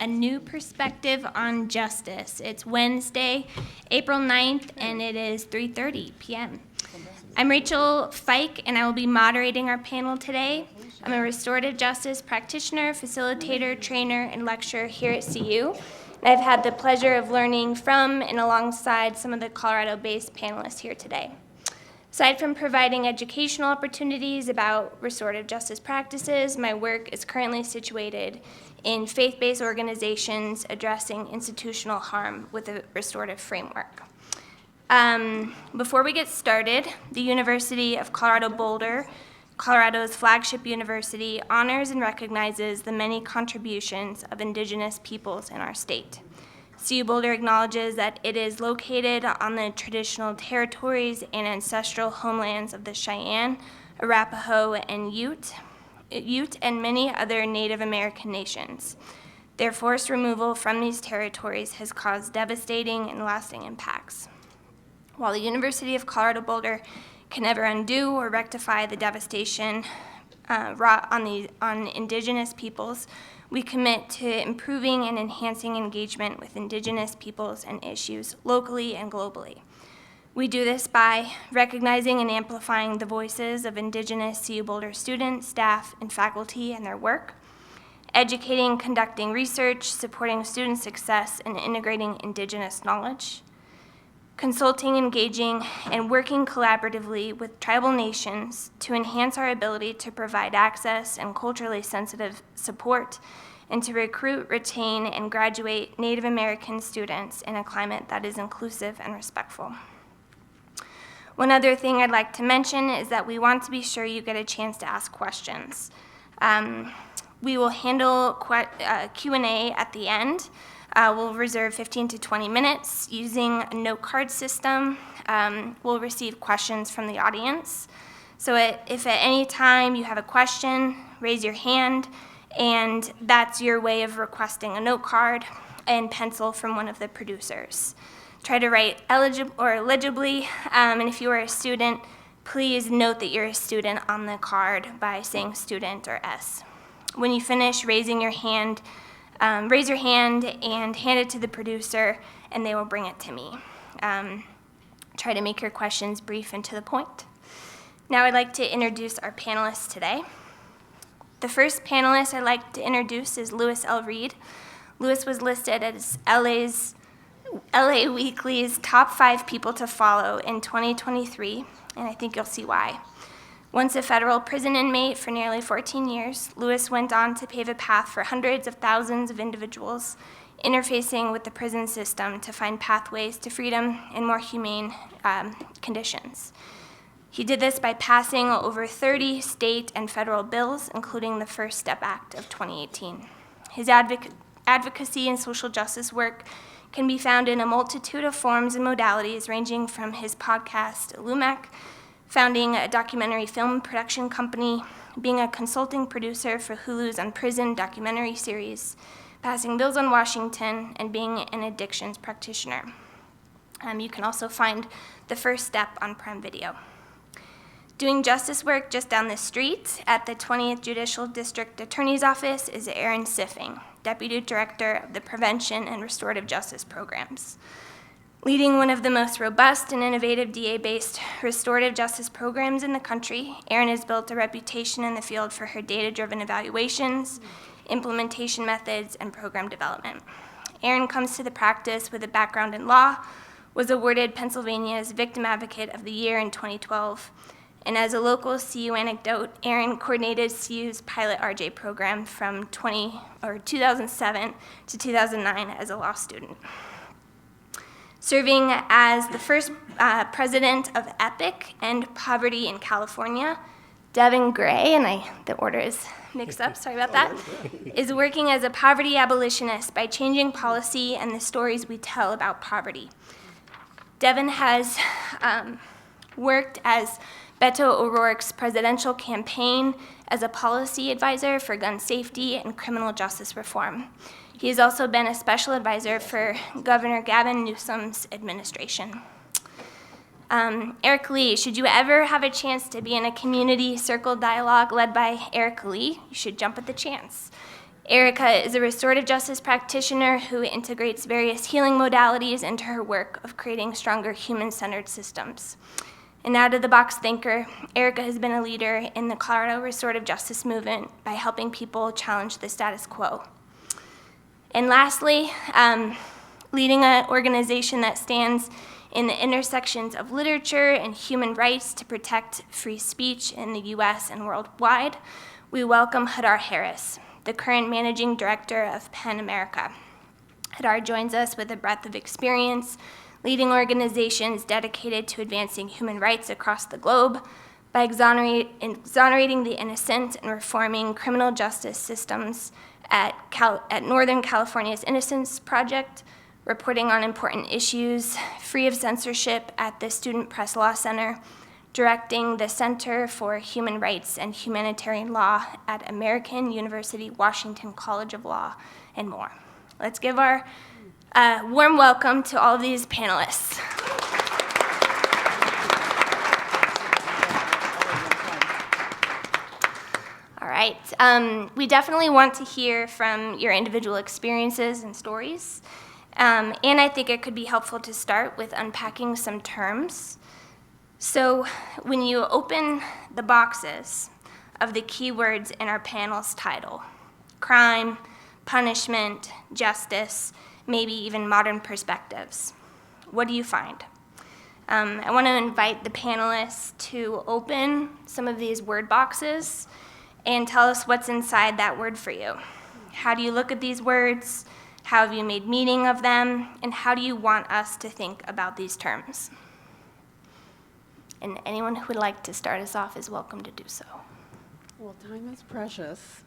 A New Perspective on Justice. It's Wednesday, April 9th, and it is 3:30 p.m. I'm Rachel Fike, and I will be moderating our panel today. I'm a restorative justice practitioner, facilitator, trainer, and lecturer here at CU. And I've had the pleasure of learning from and alongside some of the Colorado-based panelists here today. Aside from providing educational opportunities about restorative justice practices, my work is currently situated in faith-based organizations addressing institutional harm with a restorative framework. Before we get started, the University of Colorado Boulder, Colorado's flagship university, honors and recognizes the many contributions of Indigenous peoples in our state. CU Boulder acknowledges that it is located on the traditional territories and ancestral homelands of the Cheyenne, Arapaho, and Ute and many other Native American nations. Their forced removal from these territories has caused devastating and lasting impacts. While the University of Colorado Boulder can never undo or rectify the devastation wrought on Indigenous peoples, we commit to improving and enhancing engagement with Indigenous peoples and issues locally and globally. We do this by recognizing and amplifying the voices of Indigenous CU Boulder students, staff, and faculty and their work, educating, conducting research, supporting student success, and integrating Indigenous knowledge, consulting, engaging, and working collaboratively with tribal nations to enhance our ability to provide access and culturally sensitive support, and to recruit, retain, and graduate Native American students in a climate that is inclusive and respectful. One other thing I'd like to mention is that we want to be sure you get a chance to ask questions. We will handle Q&A at the end. We'll reserve 15 to 20 minutes using a note card system. We'll receive questions from the audience. So if at any time you have a question, raise your hand, and that's your way of requesting a note card and pencil from one of the producers. Try to write legibly, and if you are a student, please note that you're a student on the card by saying student or S. When you finish raising your hand, raise your hand and hand it to the producer, and they will bring it to me. Try to make your questions brief and to the point. Now I'd like to introduce our panelists today. The first panelist I'd like to introduce is Louis L. Reed. Louis was listed as LA Weekly's top 5 people to follow in 2023, and I think you'll see why. Once a federal prison inmate for nearly 14 years, Louis went on to pave a path for hundreds of thousands of individuals interfacing with the prison system to find pathways to freedom and more humane conditions. He did this by passing over 30 state and federal bills, including the First Step Act of 2018. His advocacy and social justice work can be found in a multitude of forms and modalities, ranging from his podcast, Lumac, founding a documentary film production company, being a consulting producer for Hulu's Unprisoned documentary series, passing bills on Washington, and being an addictions practitioner. You can also find The First Step on Prime Video. Doing justice work just down the street at the 20th Judicial District Attorney's Office is Erin Siffing, Deputy Director of the Prevention and Restorative Justice Programs. Leading one of the most robust and innovative DA-based restorative justice programs in the country, Erin has built a reputation in the field for her data-driven evaluations, implementation methods, and program development. Erin comes to the practice with a background in law, was awarded Pennsylvania's Victim Advocate of the Year in 2012, and as a local CU anecdote, Erin coordinated CU's pilot RJ program from 2007 to 2009 as a law student. Serving as the first president of EPIC End Poverty in California, Devon Gray, and the order is mixed up, sorry about that, is working as a poverty abolitionist by changing policy and the stories we tell about poverty. Devon has worked as Beto O'Rourke's presidential campaign as a policy advisor for gun safety and criminal justice reform. He has also been a special advisor for Governor Gavin Newsom's administration. Eric Lee, should you ever have a chance to be in a community circle dialogue led by Eric Lee, you should jump at the chance. Erica is a restorative justice practitioner who integrates various healing modalities into her work of creating stronger human-centered systems. An out-of-the-box thinker, Erica has been a leader in the Colorado restorative justice movement by helping people challenge the status quo. And lastly, leading an organization that stands in the intersections of literature and human rights to protect free speech in the US and worldwide, we welcome Hadar Harris, the current managing director of PEN America. Hadar joins us with a breadth of experience leading organizations dedicated to advancing human rights across the globe by exonerating the innocent and reforming criminal justice systems at Northern California's Innocence Project, reporting on important issues, free of censorship at the Student Press Law Center, directing the Center for Human Rights and Humanitarian Law at American University Washington College of Law, and more. Let's give our warm welcome to all of these panelists. All right, we definitely want to hear from your individual experiences and stories. And I think it could be helpful to start with unpacking some terms. So when you open the boxes of the keywords in our panel's title, crime, punishment, justice, maybe even modern perspectives, what do you find? I want to invite the panelists to open some of these word boxes and tell us what's inside that word for you. How do you look at these words? How have you made meaning of them? And how do you want us to think about these terms? And anyone who would like to start us off is welcome to do so. Well, time is precious.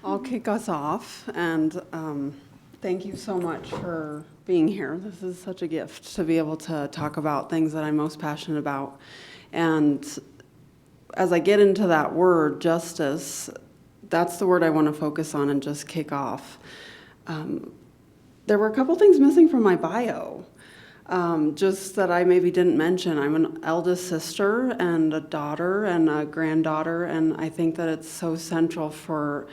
I'll kick us off, and thank you so much for being here. This is such a gift to be able to talk about things that I'm most passionate about. And as I get into that word, justice, that's the word I want to focus on and just kick off. There were a couple things missing from my bio, just that I maybe didn't mention. I'm an eldest sister and a daughter and a granddaughter, and I think that it's so central for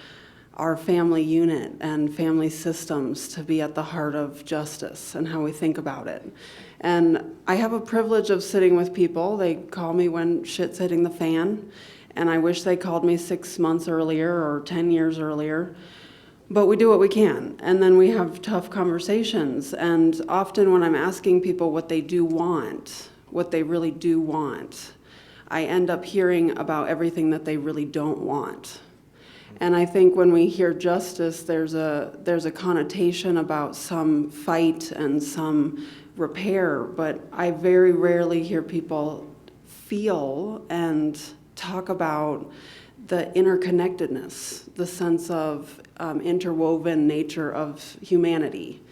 our family unit and family systems to be at the heart of justice and how we think about it. And I have a privilege of sitting with people. They call me when shit's hitting the fan, and I wish they called me 6 months earlier or 10 years earlier. But we do what we can, and then we have tough conversations. And often when I'm asking people what they do want, what they really do want, I end up hearing about everything that they really don't want. And I think when we hear justice, there's a connotation about some fight and some repair, but I very rarely hear people feel and talk about the interconnectedness, the sense of interwoven nature of humanity,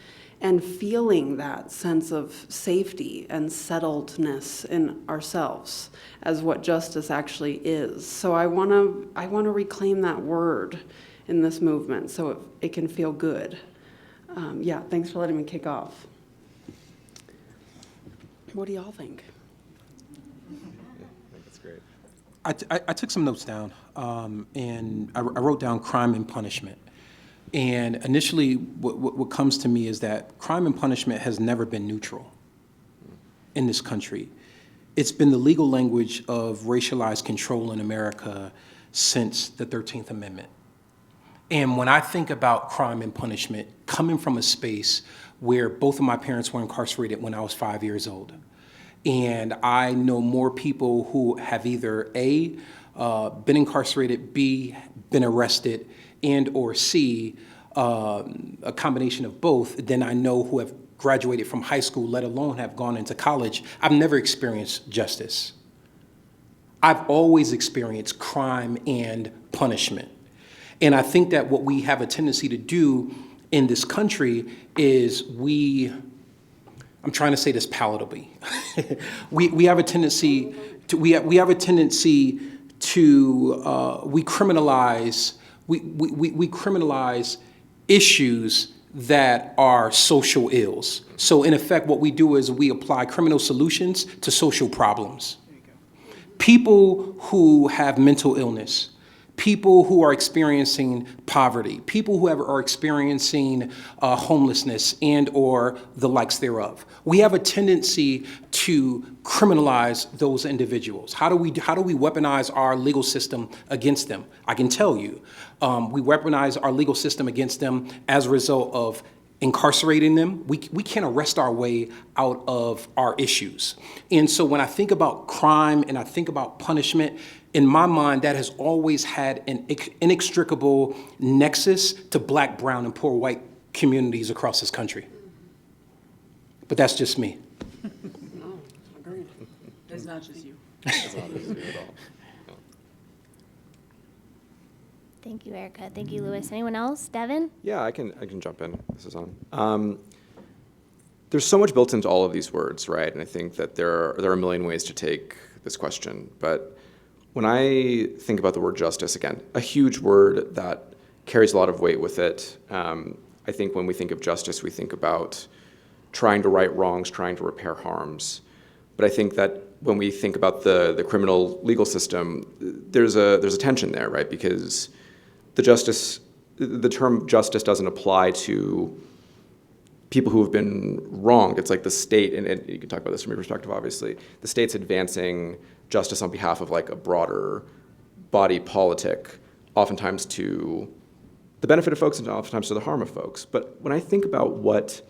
and feeling that sense of safety and settledness in ourselves as what justice actually is. So I want to reclaim that word in this movement so it can feel good. Yeah, thanks for letting me kick off. What do y'all think? I think it's great. I took some notes down, and I wrote down crime and punishment. And initially, what comes to me is that crime and punishment has never been neutral in this country. It's been the legal language of racialized control in America since the 13th Amendment. And when I think about crime and punishment, coming from a space where both of my parents were incarcerated when I was 5 years old, and I know more people who have either A, been incarcerated, B, been arrested, and or C, a combination of both, than I know who have graduated from high school, let alone have gone into college. I've never experienced justice. I've always experienced crime and punishment. And I think that what we have a tendency to do in this country is I'm trying to say this palatably. we have a tendency to we criminalize issues that are social ills. So in effect, what we do is we apply criminal solutions to social problems. People who have mental illness, people who are experiencing poverty, people who are experiencing homelessness and or the likes thereof. We have a tendency to criminalize those individuals. How do we weaponize our legal system against them? I can tell you, we weaponize our legal system against them as a result of incarcerating them. We can't arrest our way out of our issues. And so when I think about crime and I think about punishment, in my mind, that has always had an inextricable nexus to Black, brown, and poor white communities across this country. But that's just me. No, agreed. It's not just you. It's not just you at all. Thank you, Erica. Thank you, Louis. Anyone else? Devon? Yeah, I can jump in. This is on. There's so much built into all of these words, right? And I think that there are a million ways to take this question. But when I think about the word justice, again, a huge word that carries a lot of weight with it. I think when we think of justice, we think about trying to right wrongs, trying to repair harms. But I think that when we think about the criminal legal system, there's a tension there, right? Because the term justice doesn't apply to people who have been wronged. It's like the state, and you can talk about this from your perspective, obviously, the state's advancing justice on behalf of like a broader body politic, oftentimes to the benefit of folks and oftentimes to the harm of folks. But when I think about what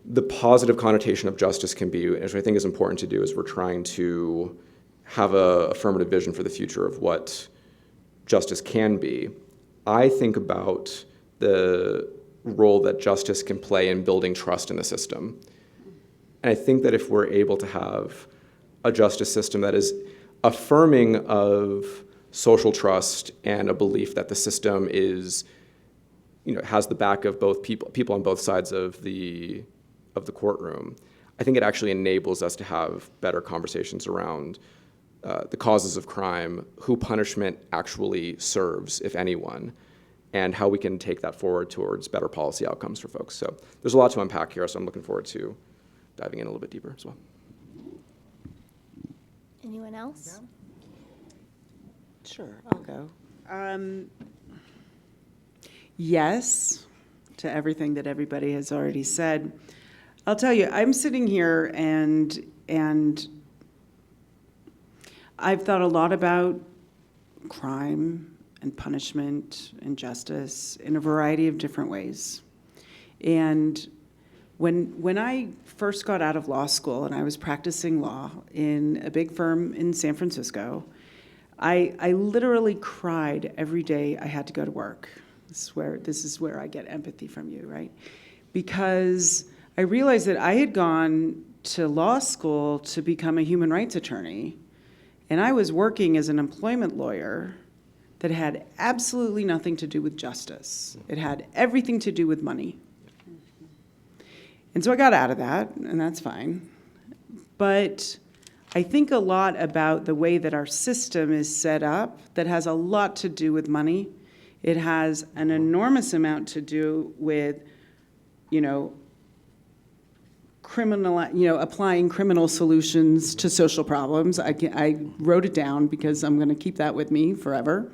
the positive connotation of justice can be, which I think is important to do, is we're trying to have a affirmative vision for the future of what justice can be. I think about the role that justice can play in building trust in the system. And I think that if we're able to have a justice system that is affirming of social trust and a belief that the system is, has the back of both people on both sides of the courtroom, I think it actually enables us to have better conversations around the causes of crime, who punishment actually serves, if anyone, and how we can take that forward towards better policy outcomes for folks. So there's a lot to unpack here, so I'm looking forward to diving in a little bit deeper as well. Anyone else? Sure, I'll go. Yes, to everything that everybody has already said. I'll tell you, I'm sitting here and I've thought a lot about crime and punishment and justice in a variety of different ways. And when I first got out of law school and I was practicing law in a big firm in San Francisco, I literally cried every day I had to go to work. This is where I get empathy from you, right? Because I realized that I had gone to law school to become a human rights attorney, and I was working as an employment lawyer that had absolutely nothing to do with justice. It had everything to do with money. And so I got out of that, and that's fine. But I think a lot about the way that our system is set up that has a lot to do with money. It has an enormous amount to do with, applying criminal solutions to social problems. I wrote it down because I'm going to keep that with me forever.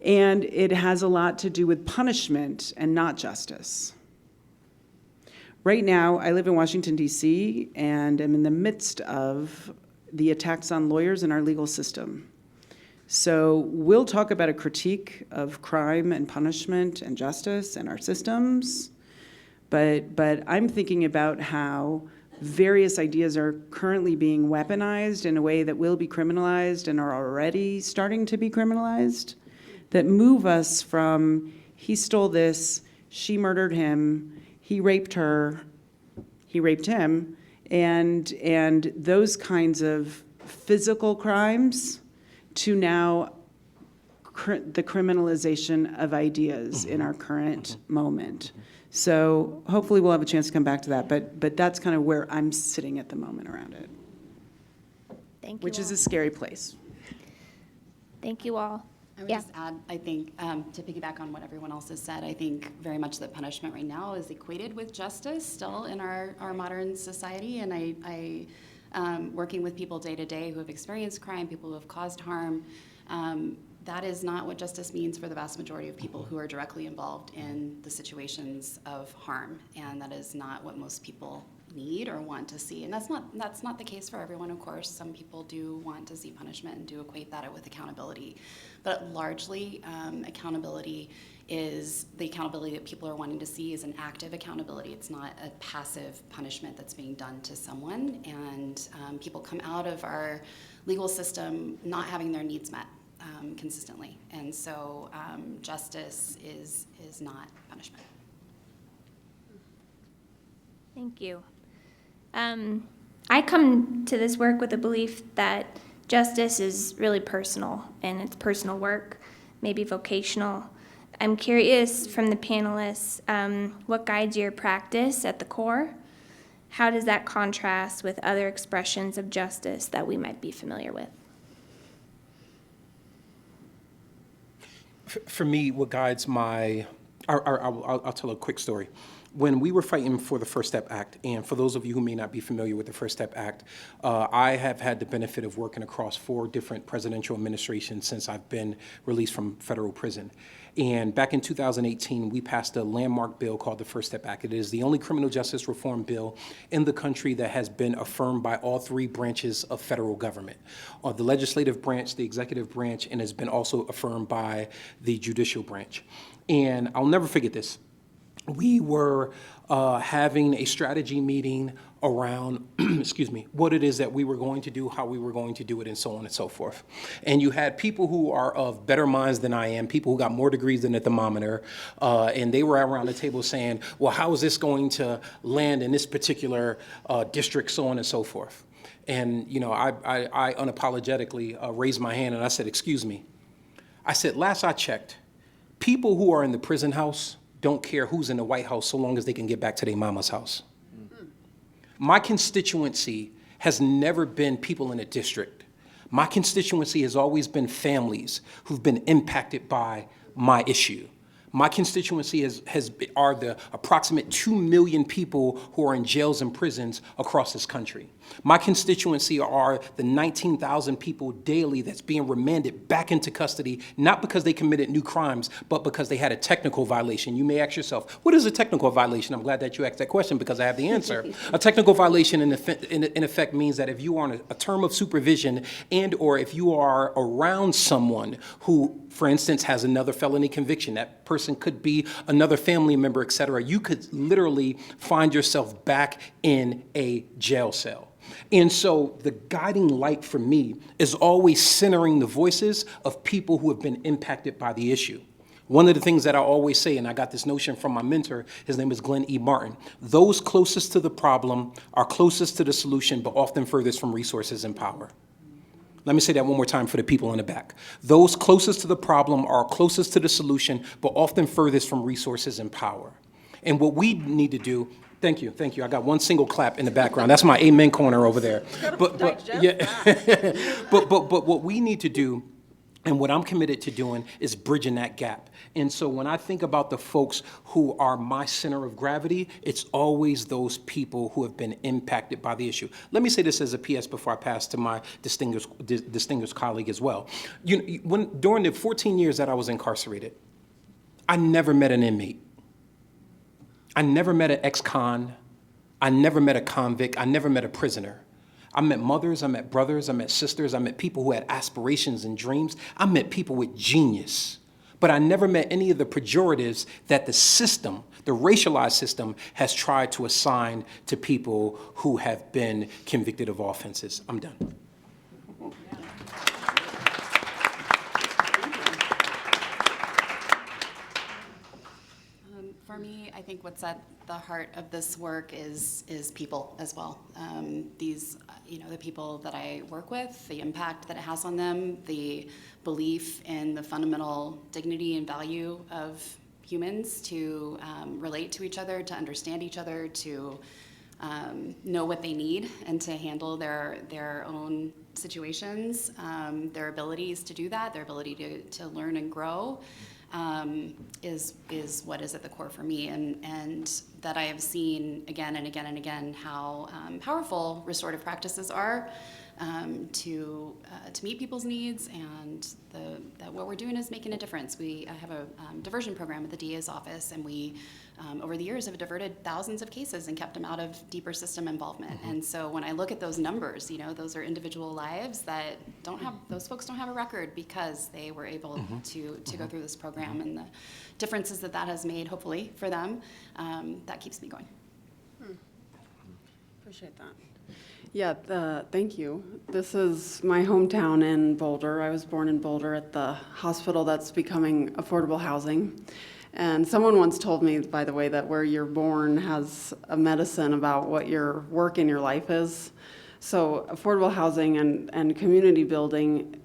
And it has a lot to do with punishment and not justice. Right now, I live in Washington, D.C., and I'm in the midst of the attacks on lawyers in our legal system. So we'll talk about a critique of crime and punishment and justice and our systems, but I'm thinking about how various ideas are currently being weaponized in a way that will be criminalized and are already starting to be criminalized, that move us from he stole this, she murdered him, he raped her, he raped him, and those kinds of physical crimes to now the criminalization of ideas in our current moment. So hopefully we'll have a chance to come back to that, but that's kind of where I'm sitting at the moment around it. Thank you Which is all. a scary place. Thank you all. I would Yeah. just add, I think, to piggyback on what everyone else has said, I think very much that punishment right now is equated with justice still in our modern society. And I working with people day to day who have experienced crime, people who have caused harm, that is not what justice means for the vast majority of people who are directly involved in the situations of harm, and that is not what most people need or want to see. And that's not the case for everyone, of course. Some people do want to see punishment and do equate that with accountability. But largely, accountability is the accountability that people are wanting to see is an active accountability. It's not a passive punishment that's being done to someone. And people come out of our legal system not having their needs met consistently. And so justice is not punishment. Thank you. I come to this work with a belief that justice is really personal, and it's personal work, maybe vocational. I'm curious from the panelists, what guides your practice at the core? How does that contrast with other expressions of justice that we might be familiar with? For me, what guides I'll tell a quick story. When we were fighting for the First Step Act, and for those of you who may not be familiar with the First Step Act, I have had the benefit of working across 4 different presidential administrations since I've been released from federal prison. And back in 2018, we passed a landmark bill called the First Step Act. It is the only criminal justice reform bill in the country that has been affirmed by all 3 branches of federal government, the legislative branch, the executive branch, and has been also affirmed by the judicial branch. And I'll never forget this. We were having a strategy meeting around, what it is that we were going to do, how we were going to do it, and so on and so forth. And you had people who are of better minds than I am, people who got more degrees than a thermometer, and they were around the table saying, well, how is this going to land in this particular district, so on and so forth. And, I unapologetically raised my hand and I said, excuse me. I said, last I checked, people who are in the prison house don't care who's in the White House so long as they can get back to their mama's house. My constituency has never been people in a district. My constituency has always been families who've been impacted by my issue. My constituency are the approximate 2 million people who are in jails and prisons across this country. My constituency are the 19,000 people daily that's being remanded back into custody, not because they committed new crimes, but because they had a technical violation. You may ask yourself, what is a technical violation? I'm glad that you asked that question because I have the answer. A technical violation in effect means that if you are on a term of supervision and or if you are around someone who, for instance, has another felony conviction, that person could be another family member, et cetera, you could literally find yourself back in a jail cell. And so the guiding light for me is always centering the voices of people who have been impacted by the issue. One of the things that I always say, and I got this notion from my mentor, his name is Glenn E. Martin, those closest to the problem are closest to the solution, but often furthest from resources and power. Let me say that one more time for the people in the back. Those closest to the problem are closest to the solution, but often furthest from resources and power. And what we need to do, thank you. I got one single clap in the background. That's my amen corner over there. But what we need to do, and what I'm committed to doing, is bridging that gap. And so when I think about the folks who are my center of gravity, it's always those people who have been impacted by the issue. Let me say this as a PS before I pass to my distinguished colleague as well. During the 14 years that I was incarcerated, I never met an inmate. I never met an ex-con. I never met a convict. I never met a prisoner. I met mothers, I met brothers, I met sisters, I met people who had aspirations and dreams. I met people with genius. But I never met any of the pejoratives that the system, the racialized system, has tried to assign to people who have been convicted of offenses. I'm done. For me, I think what's at the heart of this work is people as well. The people that I work with, the impact that it has on them, the belief in the fundamental dignity and value of humans to relate to each other, to understand each other, to know what they need, and to handle their own situations, their abilities to do that, their ability to learn and grow. Is what is at the core for me, and that I have seen again and again and again how powerful restorative practices are, to meet people's needs, and that what we're doing is making a difference. I have a diversion program at the DA's office, and we, over the years, have diverted thousands of cases and kept them out of deeper system involvement. And so when I look at those numbers, those are individual lives that those folks don't have a record because they were able to go through this program, and the differences that has made, hopefully, for them, that keeps me going. Appreciate that. Yeah, thank you. This is my hometown in Boulder. I was born in Boulder at the hospital that's becoming affordable housing. And someone once told me, by the way, that where you're born has a medicine about what your work in your life is. So affordable housing and community building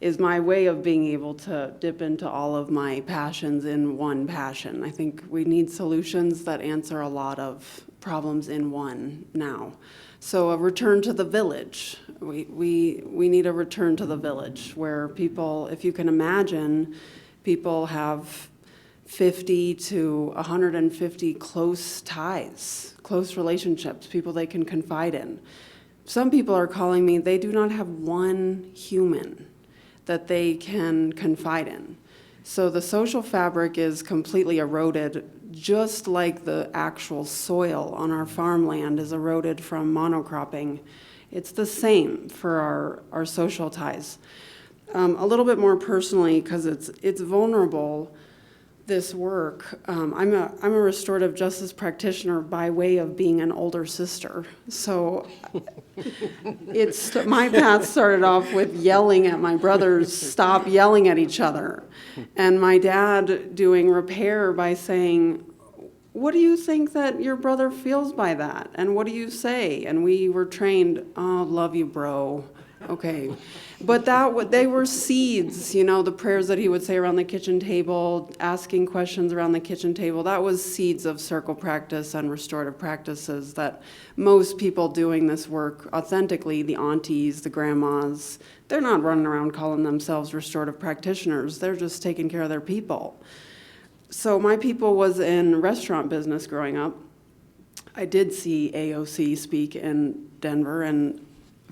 is my way of being able to dip into all of my passions in one passion. I think we need solutions that answer a lot of problems in one now. So a return to the village. We need a return to the village where people, if you can imagine, people have 50 to 150 close ties, close relationships, people they can confide in. Some people are calling me, they do not have one human that they can confide in. So the social fabric is completely eroded, just like the actual soil on our farmland is eroded from monocropping. It's the same for our social ties. A little bit more personally, because it's vulnerable, this work. I'm a restorative justice practitioner by way of being an older sister. So my path started off with yelling at my brothers, stop yelling at each other. And my dad doing repair by saying, what do you think that your brother feels by that? And what do you say? And we were trained, oh, love you, bro. Okay. But they were seeds, the prayers that he would say around the kitchen table, asking questions around the kitchen table. That was seeds of circle practice and restorative practices that most people doing this work authentically, the aunties, the grandmas, they're not running around calling themselves restorative practitioners. They're just taking care of their people. So my people was in restaurant business growing up. I did see AOC speak in Denver and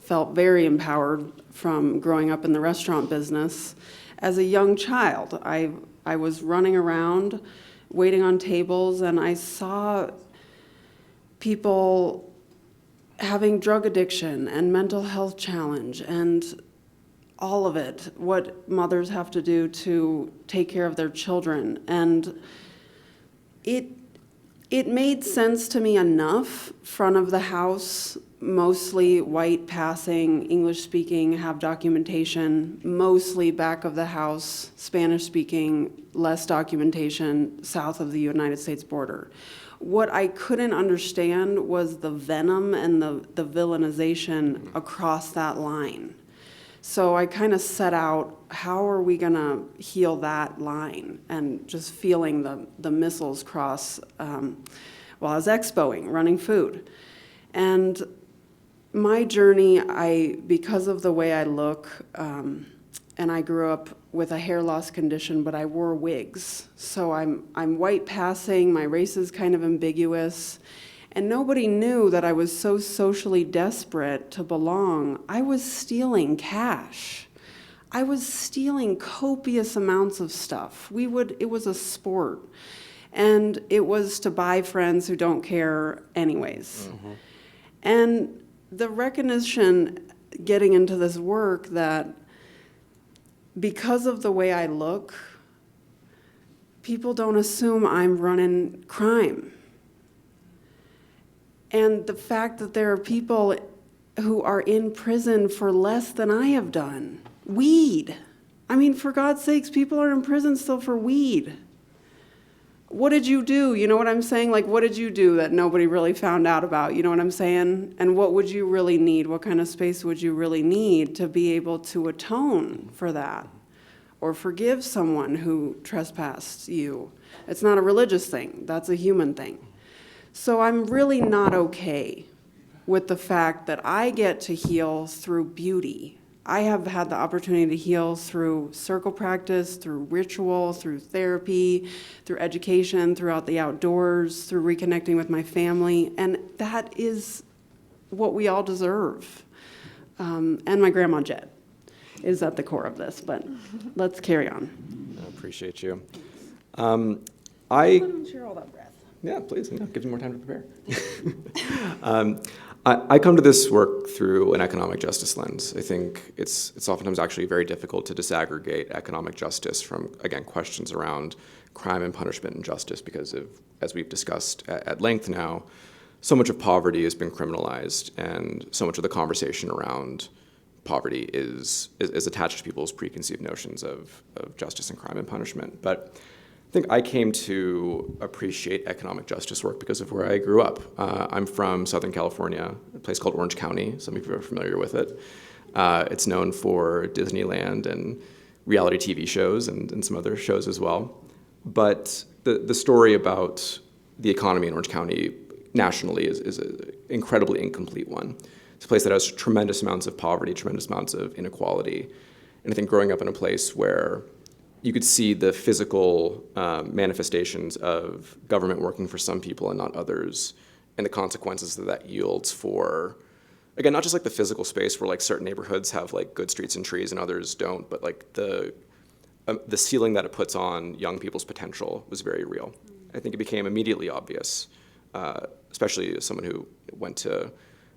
felt very empowered from growing up in the restaurant business. As a young child, I was running around, waiting on tables, and I saw people having drug addiction and mental health challenge and all of it, what mothers have to do to take care of their children. And it made sense to me enough, front of the house, mostly white passing, English speaking, have documentation, mostly back of the house, Spanish speaking, less documentation, south of the United States border. What I couldn't understand was the venom and the villainization across that line. So I kind of set out, how are we gonna heal that line? And just feeling the missiles cross while I was expoing, running food. And my journey, because of the way I look, and I grew up with a hair loss condition, but I wore wigs. So I'm white passing, my race is kind of ambiguous, and nobody knew that I was so socially desperate to belong. I was stealing cash. I was stealing copious amounts of stuff. It was a sport. And it was to buy friends who don't care anyways. Mm-hmm. And the recognition getting into this work that because of the way I look, people don't assume I'm running crime. And the fact that there are people who are in prison for less than I have done. Weed. I mean, for God's sakes, people are in prison still for weed. What did you do? You know what I'm saying? Like, what did you do that nobody really found out about? You know what I'm saying? And what would you really need? What kind of space would you really need to be able to atone for that? Or forgive someone who trespassed you? It's not a religious thing. That's a human thing. So I'm really not okay with the fact that I get to heal through beauty. I have had the opportunity to heal through circle practice, through ritual, through therapy, through education, throughout the outdoors, through reconnecting with my family, and that is what we all deserve. and my grandma Jet is at the core of this, but let's carry on. I appreciate you. Let him share all that breath. Yeah, please, gives me more time to prepare. I come to this work through an economic justice lens. I think it's oftentimes actually very difficult to disaggregate economic justice from, again, questions around crime and punishment and justice because of, as we've discussed at length now, so much of poverty has been criminalized, and so much of the conversation around poverty is attached to people's preconceived notions of justice and crime and punishment. But I think I came to appreciate economic justice work because of where I grew up. I'm from Southern California, a place called Orange County. Some of you are familiar with it. It's known for Disneyland and reality TV shows and some other shows as well. But the story about the economy in Orange County nationally is an incredibly incomplete one. It's a place that has tremendous amounts of poverty, tremendous amounts of inequality. And I think growing up in a place where you could see the physical manifestations of government working for some people and not others, and the consequences that yields for, again, not just like the physical space where like certain neighborhoods have like good streets and trees and others don't, but like the ceiling that it puts on young people's potential was very real. I think it became immediately obvious, especially as someone who went to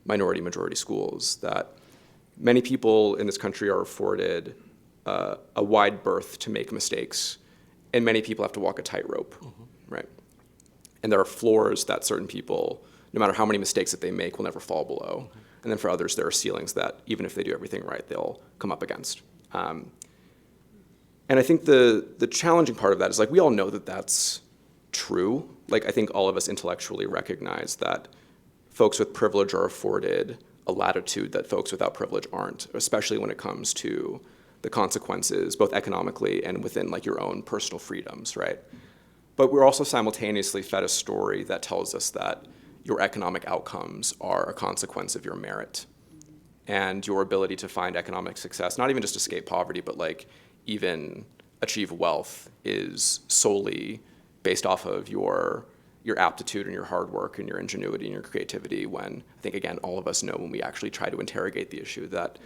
majority schools, that many people in this country are afforded a wide berth to make mistakes, and many people have to walk a tightrope, right? And there are floors that certain people, no matter how many mistakes that they make, will never fall below. And then for others, there are ceilings that even if they do everything right, they'll come up against. And I think the challenging part of that is like we all know that that's true. Like I think all of us intellectually recognize that folks with privilege are afforded a latitude that folks without privilege aren't, especially when it comes to the consequences, both economically and within like your own personal freedoms, right? But we're also simultaneously fed a story that tells us that your economic outcomes are a consequence of your merit and your ability to find economic success, not even just escape poverty, but like even achieve wealth is solely based off of your aptitude and your hard work and your ingenuity and your creativity, when I think, again, all of us know when we actually try to interrogate the issue that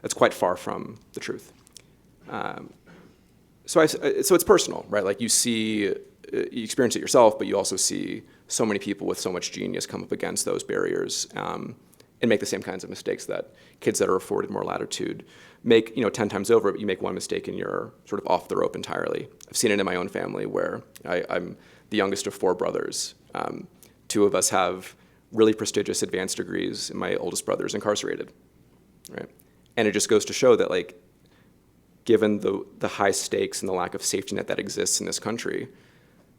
that's quite far from the truth. So it's personal, right? Like you experience it yourself, but you also see so many people with so much genius come up against those barriers and make the same kinds of mistakes that kids that are afforded more latitude make, 10 times over, but you make one mistake and you're sort of off the rope entirely. I've seen it in my own family where I'm the youngest of 4 brothers. 2 of us have really prestigious advanced degrees, and my oldest brother is incarcerated, right? And it just goes to show that, like, given the high stakes and the lack of safety net that exists in this country,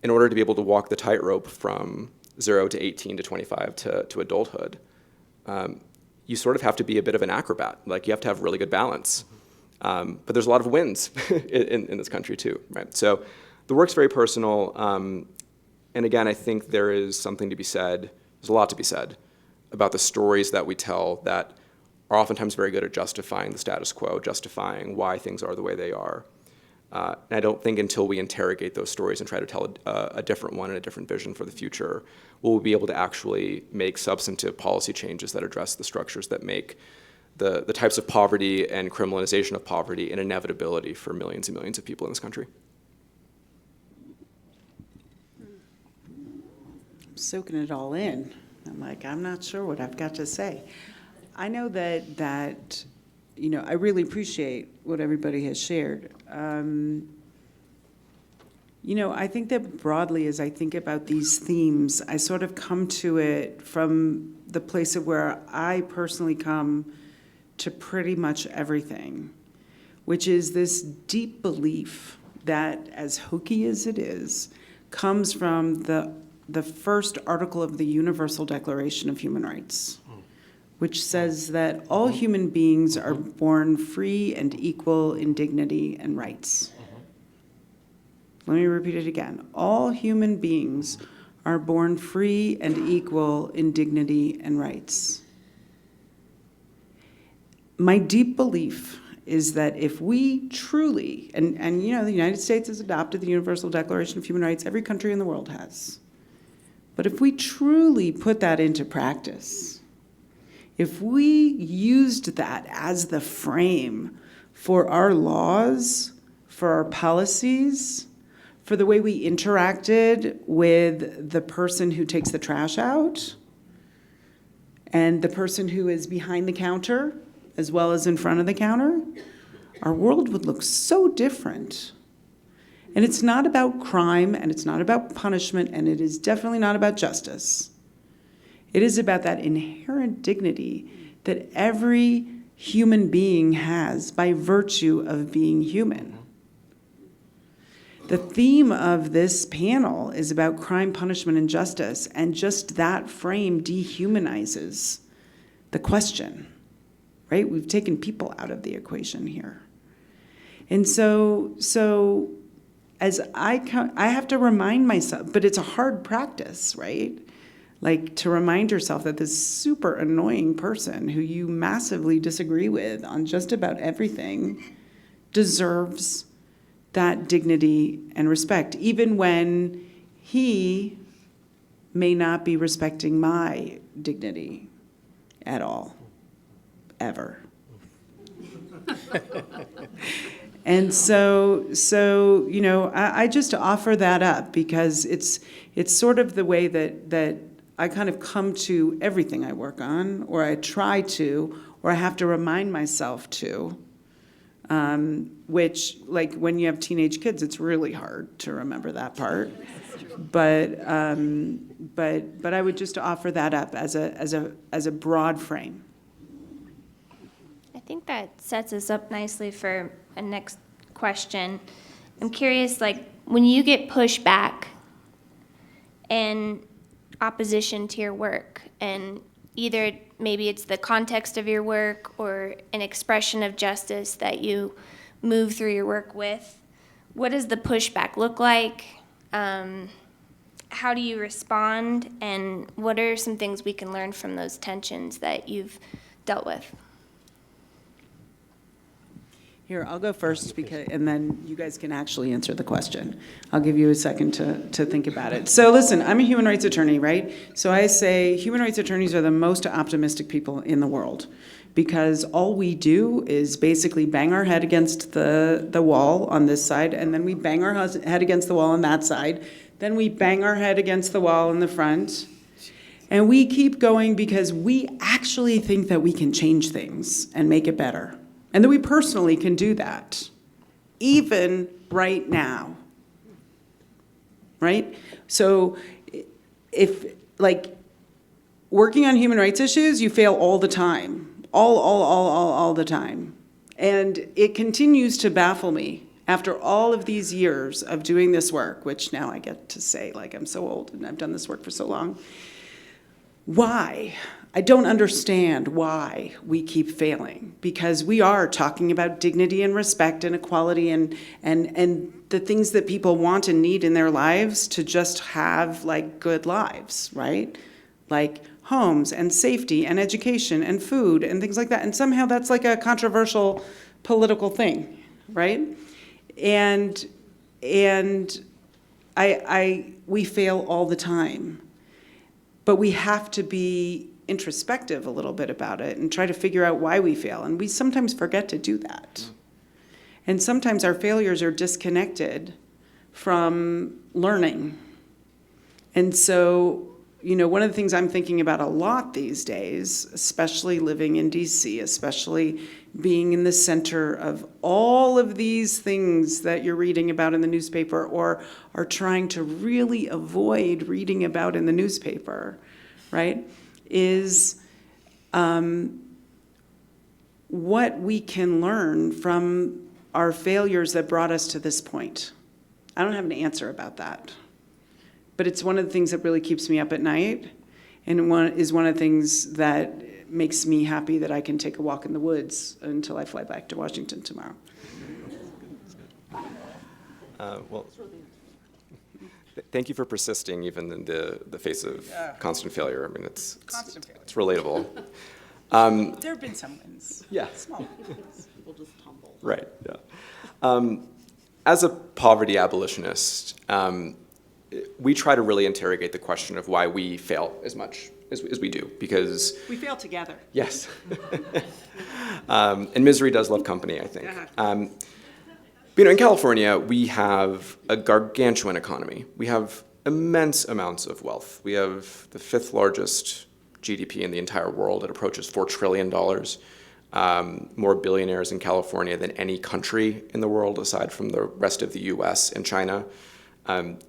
in order to be able to walk the tightrope from 0 to 18 to 25 to adulthood, you sort of have to be a bit of an acrobat. Like, you have to have really good balance. But there's a lot of wins in this country too, right? So the work's very personal. And again, I think there is something to be said, there's a lot to be said about the stories that we tell that are oftentimes very good at justifying the status quo, justifying why things are the way they are. And I don't think until we interrogate those stories and try to tell a different one and a different vision for the future, will we be able to actually make substantive policy changes that address the structures that make the types of poverty and criminalization of poverty an inevitability for millions and millions of people in this country. I'm soaking it all in. I'm like, I'm not sure what I've got to say. I know that I really appreciate what everybody has shared. I think that broadly, as I think about these themes, I sort of come to it from the place of where I personally come to pretty much everything, which is this deep belief that, as hokey as it is, comes from the first article of the Universal Declaration of Human Rights, which says that all human beings are born free and equal in dignity and rights. Let me repeat it again. All human beings are born free and equal in dignity and rights. My deep belief is that if we truly, and the United States has adopted the Universal Declaration of Human Rights, every country in the world has. But if we truly put that into practice, if we used that as the frame for our laws, for our policies, for the way we interacted with the person who takes the trash out and the person who is behind the counter as well as in front of the counter, our world would look so different. And it's not about crime, and it's not about punishment, and it is definitely not about justice. It is about that inherent dignity that every human being has by virtue of being human. The theme of this panel is about crime, punishment, and justice, and just that frame dehumanizes the question, right? We've taken people out of the equation here. And so as I have to remind myself, but it's a hard practice, right? Like to remind yourself that this super annoying person who you massively disagree with on just about everything deserves that dignity and respect, even when he may not be respecting my dignity at all, ever. And so you know, I just offer that up because it's sort of the way that I kind of come to everything I work on, or I try to, or I have to remind myself to, which, like, when you have teenage kids, it's really hard to remember that part. But I would just offer that up as a broad frame. I think that sets us up nicely for a next question. I'm curious, like, when you get pushback and opposition to your work, and either maybe it's the context of your work or an expression of justice that you move through your work with, what does the pushback look like? How do you respond? And what are some things we can learn from those tensions that you've dealt with? Here, I'll go first, and then you guys can actually answer the question. I'll give you a second to think about it. So listen, I'm a human rights attorney, right? So I say human rights attorneys are the most optimistic people in the world, because all we do is basically bang our head against the wall on this side, and then we bang our head against the wall on that side. Then we bang our head against the wall in the front. And we keep going because we actually think that we can change things and make it better. And that we personally can do that, even right now, right? So if, like, working on human rights issues, you fail all the time, all the time. And it continues to baffle me after all of these years of doing this work, which now I get to say, like, I'm so old and I've done this work for so long. Why? I don't understand why we keep failing, because we are talking about dignity and respect and equality and the things that people want and need in their lives to just have, like, good lives, right? Like homes and safety and education and food and things like that. And somehow that's like a controversial political thing, right? And we fail all the time. But we have to be introspective a little bit about it and try to figure out why we fail. And we sometimes forget to do that. And sometimes our failures are disconnected from learning. And so, you know, one of the things I'm thinking about a lot these days, especially living in DC, especially being in the center of all of these things that you're reading about in the newspaper or are trying to really avoid reading about in the newspaper, right, is what we can learn from our failures that brought us to this point. I don't have an answer about that. But it's one of the things that really keeps me up at night, and one of the things that makes me happy that I can take a walk in the woods until I fly back to Washington tomorrow. Thank you for persisting even in the face of constant failure. I mean, it's relatable. There have been some wins. Yeah. Small wins. People just tumble. Right, yeah. As a poverty abolitionist, we try to really interrogate the question of why we fail as much as we do, because We fail together. yes. And misery does love company, I think. But, in California, we have a gargantuan economy. We have immense amounts of wealth. We have the 5th largest GDP in the entire world. It approaches $4 trillion. More billionaires in California than any country in the world, aside from the rest of the US and China.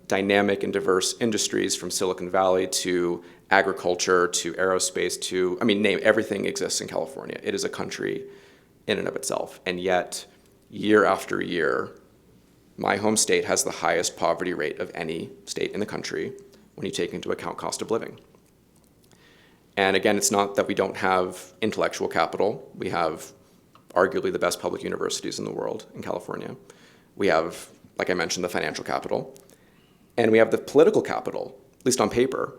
Dynamic and diverse industries from Silicon Valley to agriculture to aerospace to, name everything exists in California. It is a country in and of itself. And yet, year after year, my home state has the highest poverty rate of any state in the country when you take into account cost of living. And again, it's not that we don't have intellectual capital. We have arguably the best public universities in the world in California. We have, like I mentioned, the financial capital. And we have the political capital, at least on paper,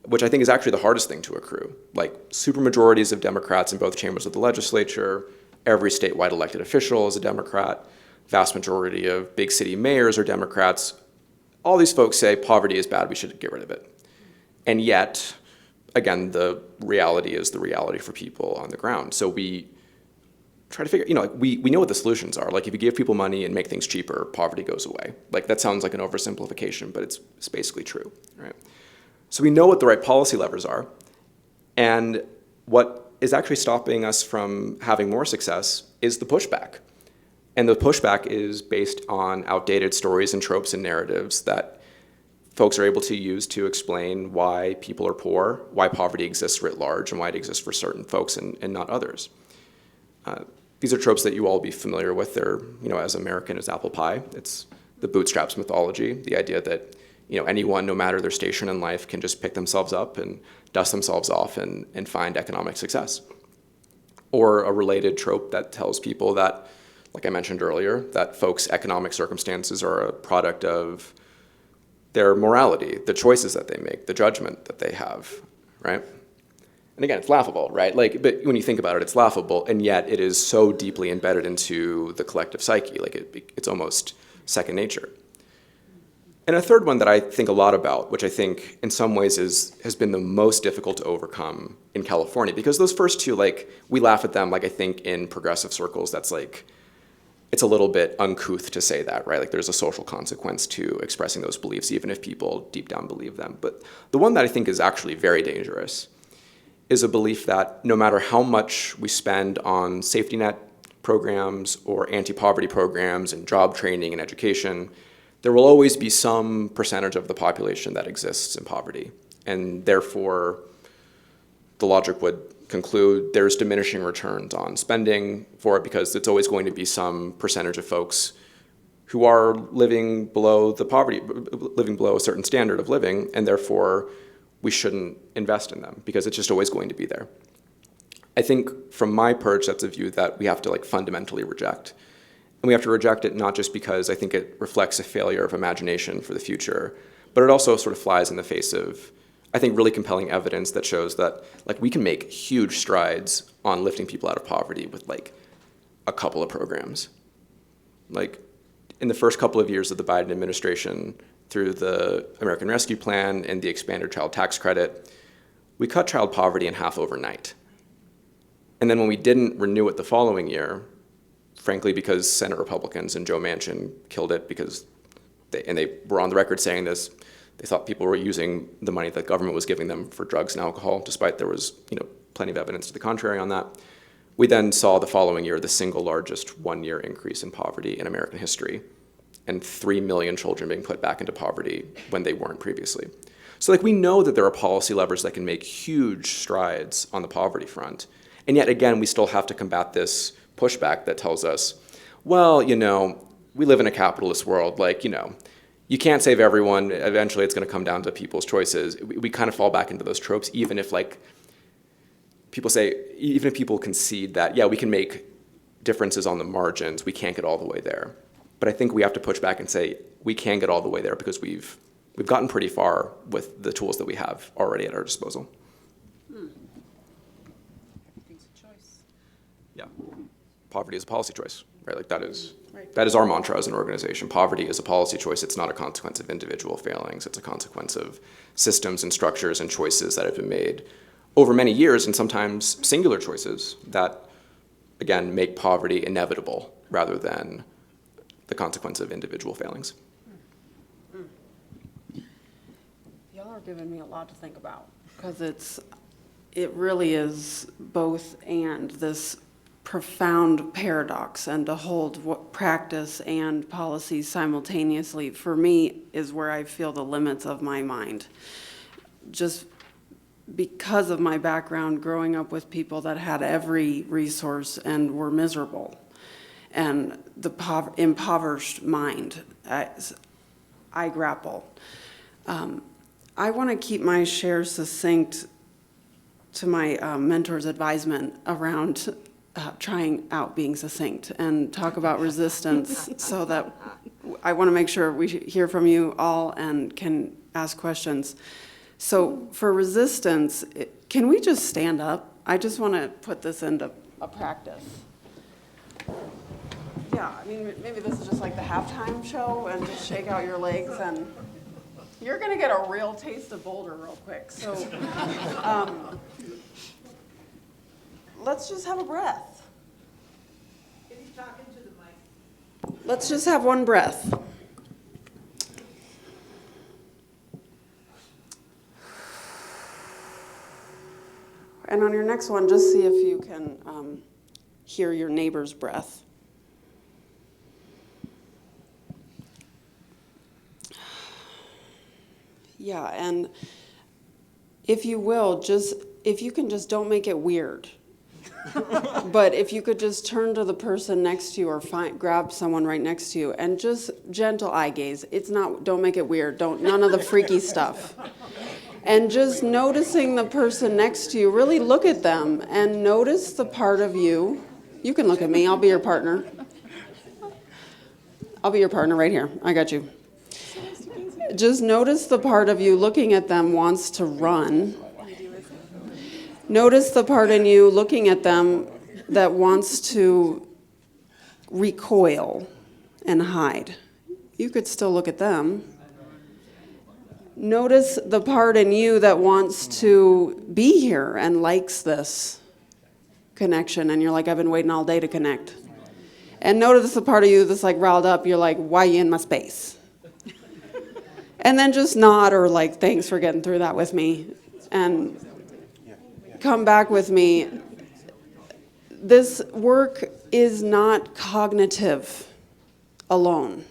which I think is actually the hardest thing to accrue. Like supermajorities of Democrats in both chambers of the legislature, every statewide elected official is a Democrat, vast majority of big city mayors are Democrats. All these folks say poverty is bad, we should get rid of it. And yet, again, the reality is the reality for people on the ground. So we try to figure, we know what the solutions are. Like if you give people money and make things cheaper, poverty goes away. Like that sounds like an oversimplification, but it's basically true, right? So we know what the right policy levers are. And what is actually stopping us from having more success is the pushback. And the pushback is based on outdated stories and tropes and narratives that folks are able to use to explain why people are poor, why poverty exists writ large, and why it exists for certain folks and not others. These are tropes that you all will be familiar with. They're, as American as apple pie. It's the bootstraps mythology, the idea that, anyone, no matter their station in life, can just pick themselves up and dust themselves off and find economic success. Or a related trope that tells people that, like I mentioned earlier, that folks' economic circumstances are a product of their morality, the choices that they make, the judgment that they have, right? And again, it's laughable, right? But when you think about it, it's laughable, and yet it is so deeply embedded into the collective psyche, it's almost second nature. And a third one that I think a lot about, which I think in some ways has been the most difficult to overcome in California, because those first two, we laugh at them, I think in progressive circles, that's it's a little bit uncouth to say that, right? There's a social consequence to expressing those beliefs, even if people deep down believe them. But the one that I think is actually very dangerous is a belief that no matter how much we spend on safety net programs or anti-poverty programs and job training and education, there will always be some percentage of the population that exists in poverty. And therefore, the logic would conclude there's diminishing returns on spending for it because it's always going to be some percentage of folks who are living below a certain standard of living, and therefore we shouldn't invest in them because it's just always going to be there. I think from my perch, that's a view that we have to fundamentally reject. And we have to reject it not just because I think it reflects a failure of imagination for the future, but it also sort of flies in the face of, I think, really compelling evidence that shows that we can make huge strides on lifting people out of poverty with a couple of programs. In the first couple of years of the Biden administration, through the American Rescue Plan and the expanded child tax credit, we cut child poverty in half overnight. And then when we didn't renew it the following year, frankly because Senate Republicans and Joe Manchin killed it because they were on the record saying this, they thought people were using the money that government was giving them for drugs and alcohol, despite there was plenty of evidence to the contrary on that. We then saw the following year the single largest one-year increase in poverty in American history, and 3 million children being put back into poverty when they weren't previously. So we know that there are policy levers that can make huge strides on the poverty front, and yet again, we still have to combat this pushback that tells us, well, we live in a capitalist world, you can't save everyone. Eventually, it's going to come down to people's choices. We kind of fall back into those tropes, even if people concede that, yeah, we can make differences on the margins. We can't get all the way there. But I think we have to push back and say we can get all the way there because we've gotten pretty far with the tools that we have already at our disposal. Everything's a choice. Yeah, poverty is a policy choice, right? That is That is our mantra as an organization. Poverty is a policy choice. It's not a consequence of individual failings. It's a consequence of systems and structures and choices that have been made over many years, and sometimes singular choices that, again, make poverty inevitable rather than the consequence of individual failings. Y'all are giving me a lot to think about, because it really is both and, this profound paradox, and to hold what practice and policy simultaneously, for me, is where I feel the limits of my mind. Just because of my background growing up with people that had every resource and were miserable, and the impoverished mind, I grapple. I want to keep my share succinct to my mentor's advisement around trying out being succinct and talk about resistance, so that I want to make sure we hear from you all and can ask questions. So for resistance, can we just stand up? I just want to put this into a practice. Yeah, I mean, maybe this is just like the halftime show, and just shake out your legs, and you're going to get a real taste of Boulder real quick. So let's just have a breath. If you talk into the mic. Let's just have one breath. And on your next one, just see if you can hear your neighbor's breath. Yeah, and if you will, if you can just don't make it weird. But if you could just turn to the person next to you, or grab someone right next to you, and just gentle eye gaze. Don't make it weird. None of the freaky stuff. And just noticing the person next to you, really look at them and notice the part of you. You can look at me, I'll be your partner. I'll be your partner right here, I got you. Just notice the part of you looking at them wants to run. Notice the part in you looking at them that wants to recoil and hide. You could still look at them. Notice the part in you that wants to be here and likes this connection, and you're like, I've been waiting all day to connect. And notice the part of you that's like riled up, you're like, why you in my space? And then just nod, or like, thanks for getting through that with me, and come back with me. This work is not cognitive alone.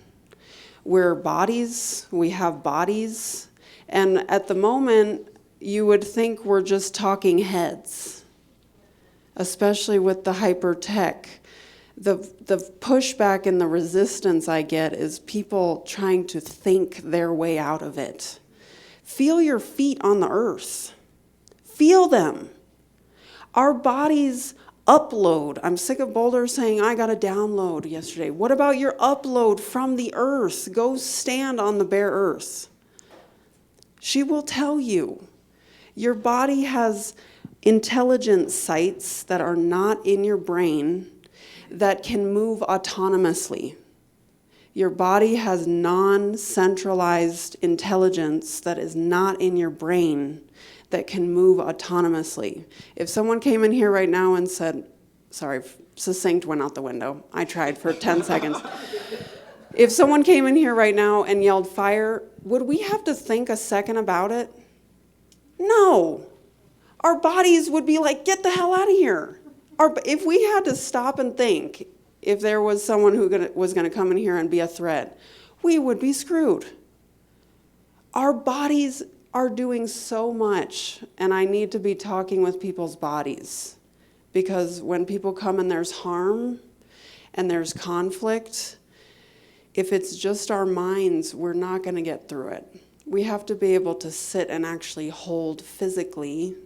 We're bodies, we have bodies, and at the moment, you would think we're just talking heads, especially with the hyper-tech. The pushback and the resistance I get is people trying to think their way out of it. Feel your feet on the earth. Feel them. Our bodies upload. I'm sick of Boulder saying, I got a download yesterday. What about your upload from the earth? Go stand on the bare earth. She will tell you. Your body has intelligence sites that are not in your brain that can move autonomously. Your body has non-centralized intelligence that is not in your brain that can move autonomously. If someone came in here right now and said, sorry, succinct went out the window. I tried for 10 seconds. If someone came in here right now and yelled fire, would we have to think a second about it? No. Our bodies would be like, get the hell out of here. If we had to stop and think, if there was someone who was going to come in here and be a threat, we would be screwed. Our bodies are doing so much, and I need to be talking with people's bodies, because when people come and there's harm and there's conflict, if it's just our minds, we're not going to get through it. We have to be able to sit and actually hold physically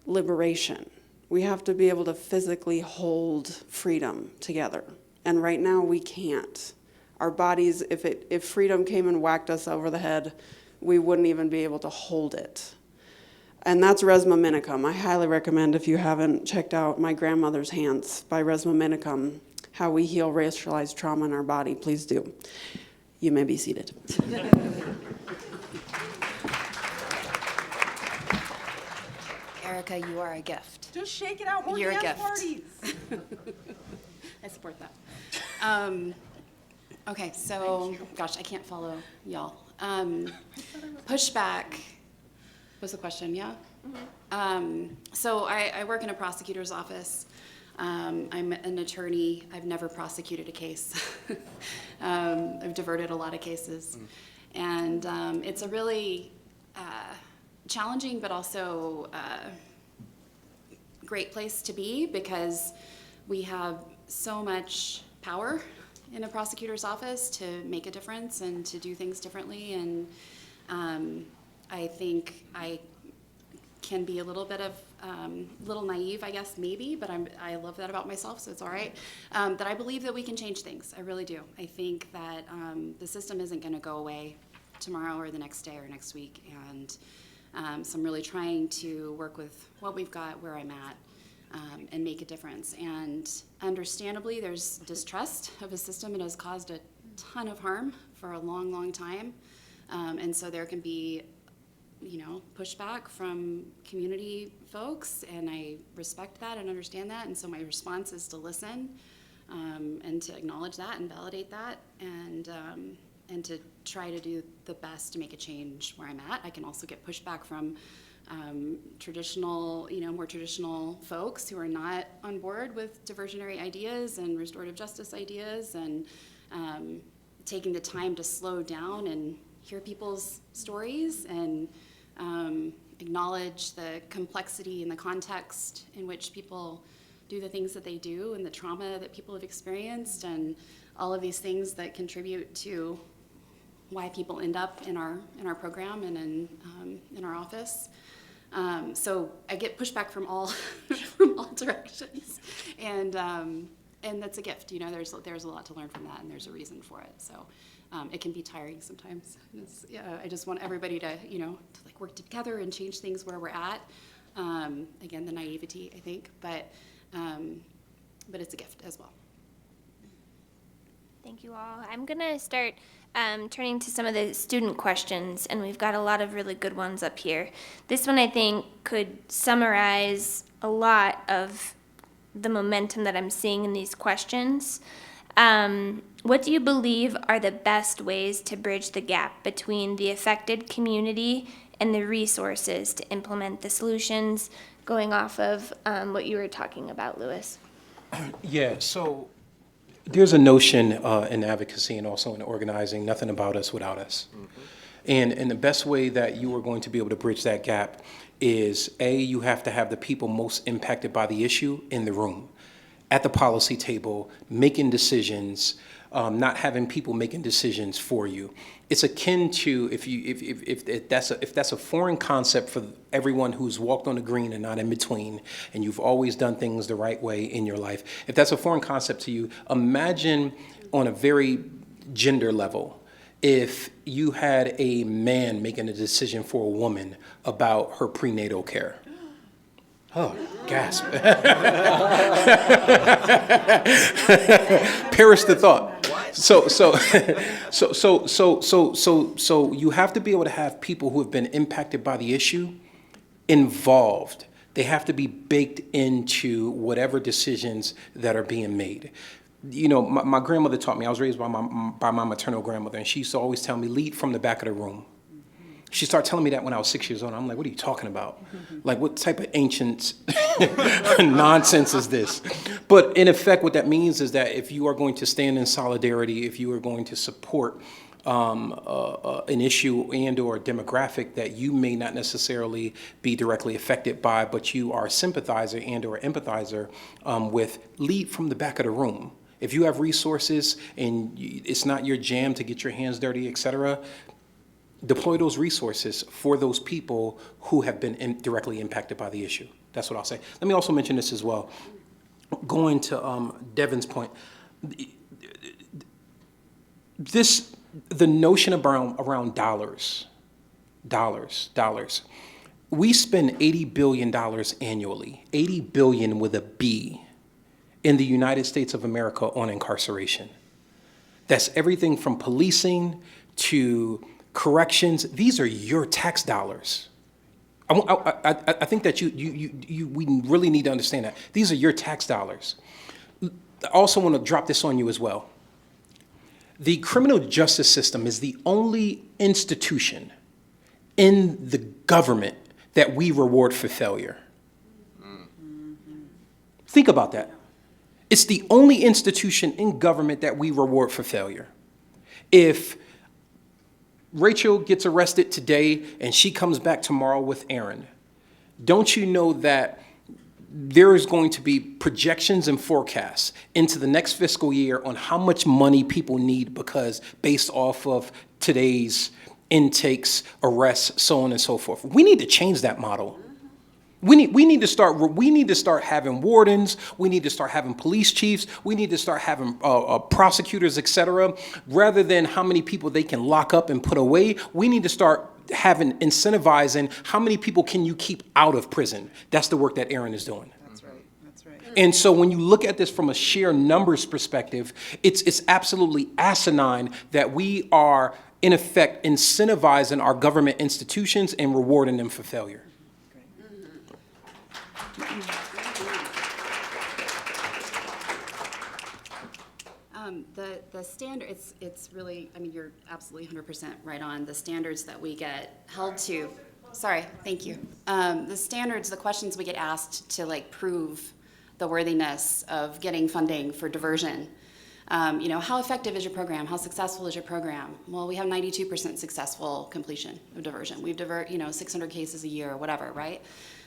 liberation. We have to be able to physically hold freedom together. And right now we can't. Our bodies, if freedom came and whacked us over the head, we wouldn't even be able to hold it. And that's Resma Minicum. I highly recommend, if you haven't checked out My Grandmother's Hands by Resma Minicum. how we heal racialized trauma in our body, please do. You may be seated. Erica, you are a gift. Just shake it out, more You're a dance gift. parties. I support that. Okay, so, gosh, I can't follow y'all. Pushback was the question, yeah? So I work in a prosecutor's office. I'm an attorney. I've never prosecuted a case. I've diverted a lot of cases. And it's a really challenging but also great place to be because we have so much power in a prosecutor's office to make a difference and to do things differently. And I think I can be a little bit of little naive, I guess, maybe, but I love that about myself, so it's all right. That I believe that we can change things. I really do. I think that the system isn't going to go away tomorrow or the next day or next week, and so I'm really trying to work with what we've got, where I'm at, and make a difference. And understandably, there's distrust of the system. It has caused a ton of harm for a long, long time, and so there can be pushback from community folks, and I respect that and understand that, and so my response is to listen and to acknowledge that and validate that, and to try to do the best to make a change where I'm at. I can also get pushback from traditional, more traditional folks who are not on board with diversionary ideas and restorative justice ideas, and taking the time to slow down and hear people's stories and acknowledge the complexity and the context in which people do the things that they do and the trauma that people have experienced and all of these things that contribute to why people end up in our program and in our office. So I get pushback from all from all directions, and that's a gift. There's a lot to learn from that, and there's a reason for it. So it can be tiring sometimes. I just want everybody to to work together and change things where we're at. Again, the naivety, I think, but it's a gift as well. Thank you all. I'm going to start turning to some of the student questions, and we've got a lot of really good ones up here. This one, I think, could summarize a lot of the momentum that I'm seeing in these questions. What do you believe are the best ways to bridge the gap between the affected community and the resources to implement the solutions, going off of what you were talking about, Louis? Yeah, so there's a notion in advocacy and also in organizing, nothing about us without us. And the best way that you are going to be able to bridge that gap is, A, you have to have the people most impacted by the issue in the room, at the policy table, making decisions, not having people making decisions for you. It's akin to if that's a foreign concept for everyone who's walked on the green and not in between, and you've always done things the right way in your life. If that's a foreign concept to you, imagine on a very gender level, if you had a man making a decision for a woman about her prenatal care. Oh, gasp. Perish the thought. So you have to be able to have people who have been impacted by the issue involved. They have to be baked into whatever decisions that are being made. My grandmother taught me, I was raised by my maternal grandmother, and she used to always tell me, lead from the back of the room. She started telling me that when I was 6 years old. I'm like, what are you talking about? Like, what type of ancient nonsense is this? But in effect, what that means is that if you are going to stand in solidarity, if you are going to support an issue and or a demographic that you may not necessarily be directly affected by, but you are a sympathizer and or empathizer with, lead from the back of the room. If you have resources and it's not your jam to get your hands dirty, et cetera, deploy those resources for those people who have been directly impacted by the issue. That's what I'll say. Let me also mention this as well. Going to Devon's point, the notion around dollars. We spend $80 billion annually, $80 billion with a B, in the United States of America on incarceration. That's everything from policing to corrections. These are your tax dollars. I think that we really need to understand that. These are your tax dollars. I also want to drop this on you as well. The criminal justice system is the only institution in the government that we reward for failure. Think about that. It's the only institution in government that we reward for failure. If Rachel gets arrested today and she comes back tomorrow with Erin, don't you know that there is going to be projections and forecasts into the next fiscal year on how much money people need because based off of today's intakes, arrests, so on and so forth. We need to change that model. We need to start having wardens. We need to start having police chiefs. We need to start having prosecutors, et cetera. Rather than how many people they can lock up and put away, we need to start having incentivizing how many people can you keep out of prison. That's the work that Erin is doing. That's right, that's right. And so when you look at this from a sheer numbers perspective, it's absolutely asinine that we are, in effect, incentivizing our government institutions and rewarding them for failure. The standard, it's really, I mean, you're absolutely 100% right on. The standards that we get held to, sorry, thank you. The standards, the questions we get asked to like prove the worthiness of getting funding for diversion. You know, how effective is your program? How successful is your program? Well, we have 92% successful completion of diversion. We've 600 cases a year or whatever, right?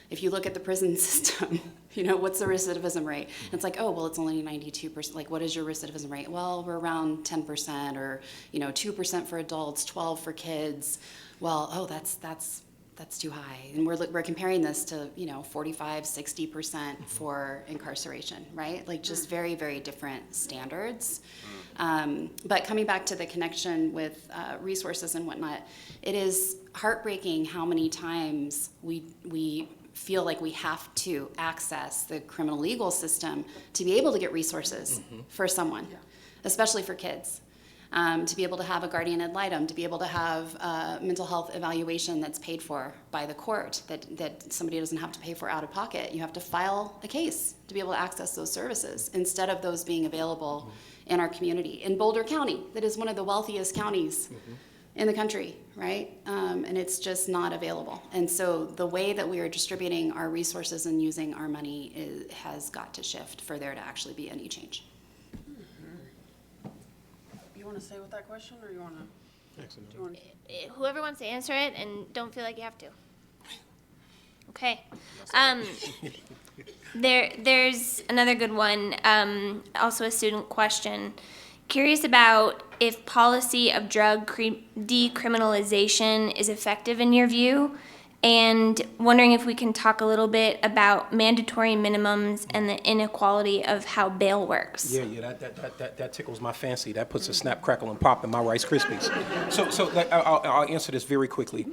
If you look at the prison system, you know, what's the recidivism rate? And it's like, oh, well, it's only 92%. Like, what is your recidivism rate? Well, we're around 10% or, 2% for adults, 12 for kids. Well, oh, that's too high. And we're comparing this to, 45, 60% for incarceration, right? Like just very, very different standards. But coming back to the connection with resources and whatnot, it is heartbreaking how many times we feel like we have to access the criminal legal system to be able to get resources for someone, especially for kids. To be able to have a guardian ad litem, to be able to have a mental health evaluation that's paid for by the court, that somebody doesn't have to pay for out of pocket. You have to file a case to be able to access those services instead of those being available in our community. In Boulder County, that is one of the wealthiest counties in the country, right? And it's just not available. And so the way that we are distributing our resources and using our money has got to shift for there to actually be any change. You want to stay with that question, or you want to? Whoever wants to answer it, and don't feel like you have to. Okay. There's another good one, also a student question. Curious about if policy of drug decriminalization is effective in your view, and wondering if we can talk a little bit about mandatory minimums and the inequality of how bail works. Yeah, that tickles my fancy. That puts a snap, crackle, and pop in my Rice Krispies. So I'll answer this very quickly.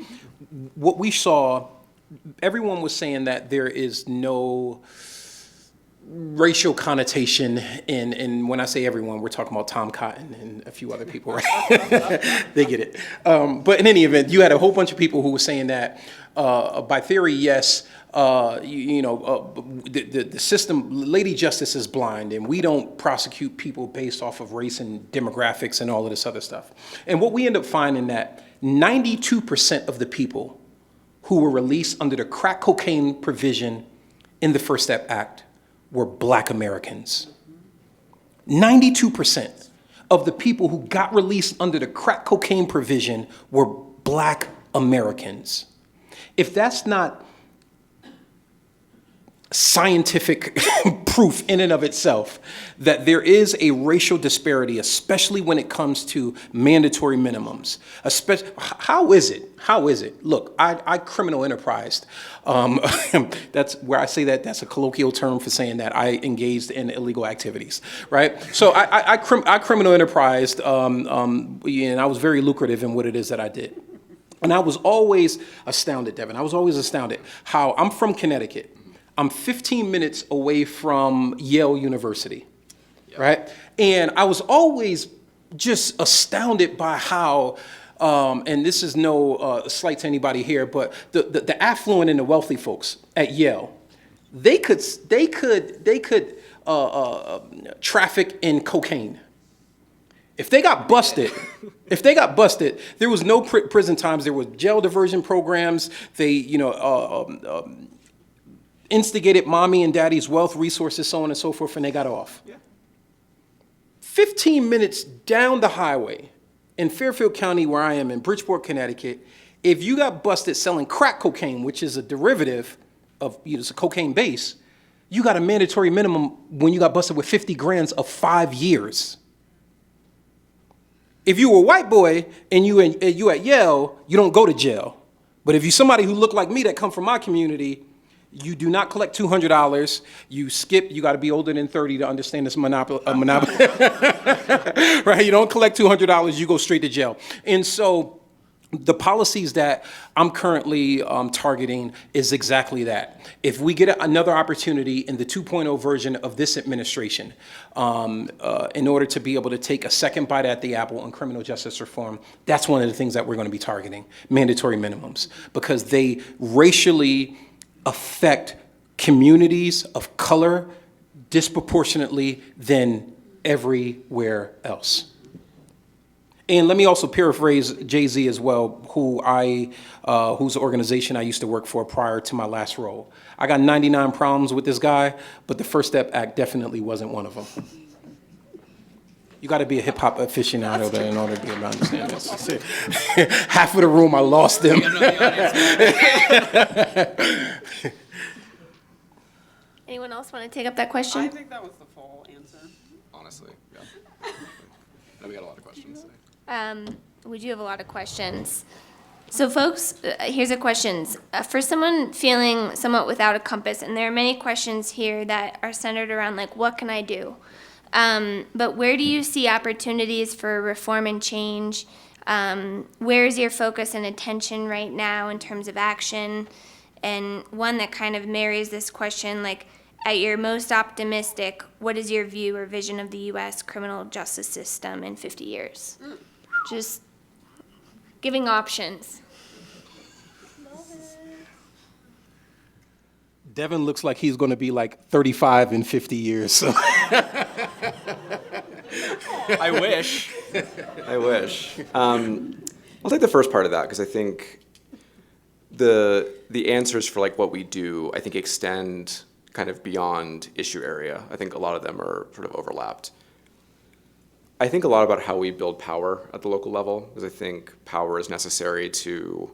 What we saw, everyone was saying that there is no racial connotation in when I say everyone, we're talking about Tom Cotton and a few other people, right? They get it. But in any event, you had a whole bunch of people who were saying that by theory, yes, the system, Lady Justice is blind, and we don't prosecute people based off of race and demographics and all of this other stuff. And what we end up finding that 92% of the people who were released under the crack cocaine provision in the First Step Act were Black Americans. 92% of the people who got released under the crack cocaine provision were Black Americans. If that's not scientific proof in and of itself that there is a racial disparity, especially when it comes to mandatory minimums. How is it? Look, I criminal enterprised. That's where I say that's a colloquial term for saying that I engaged in illegal activities, right? So I criminal enterprised, and I was very lucrative in what it is that I did. And I was always astounded, Devon. I was always astounded how I'm from Connecticut. I'm 15 minutes away from Yale University, right? And I was always just astounded by how, and this is no slight to anybody here, but the affluent and the wealthy folks at Yale, they could traffic in cocaine. If they got busted, there was no prison times. There was jail diversion programs. They, instigated mommy and daddy's wealth, resources, so on and so forth, and they got off. Yeah. 15 minutes down the highway in Fairfield County, where I am, in Bridgeport, Connecticut, if you got busted selling crack cocaine, which is a derivative of, it's a cocaine base, you got a mandatory minimum when you got busted with 50 grams of 5 years. If you were a white boy and you at Yale, you don't go to jail. But if you're somebody who look like me that come from my community, you do not collect $200. You skip. You got to be older than 30 to understand this monopoly. Right? You don't collect $200. You go straight to jail. And so the policies that I'm currently targeting is exactly that. If we get another opportunity in the 2.0 version of this administration, in order to be able to take a second bite at the apple on criminal justice reform, that's one of the things that we're going to be targeting, mandatory minimums, because they racially affect communities of color disproportionately than everywhere else. And let me also paraphrase Jay-Z as well, whose organization I used to work for prior to my last role. I got 99 problems with this guy, but the First Step Act definitely wasn't one of them. You got to be a hip hop aficionado there in order to be able to understand this. Half of the room, I lost them. Anyone else want to take up that question? I think that was the full answer. Honestly, yeah. We got a lot of questions today. We do have a lot of questions. So folks, here's the questions. For someone feeling somewhat without a compass, and there are many questions here that are centered around like, what can I do? But where do you see opportunities for reform and change? Where is your focus and attention right now in terms of action? And one that kind of marries this question, like, at your most optimistic, what is your view or vision of the U.S. criminal justice system in 50 years? Just giving options. Devon looks like he's going to be like 35 in 50 years. So. I wish. I'll take the first part of that because I think the answers for like what we do, I think extend kind of beyond issue area. I think a lot of them are sort of overlapped. I think a lot about how we build power at the local level, because I think power is necessary to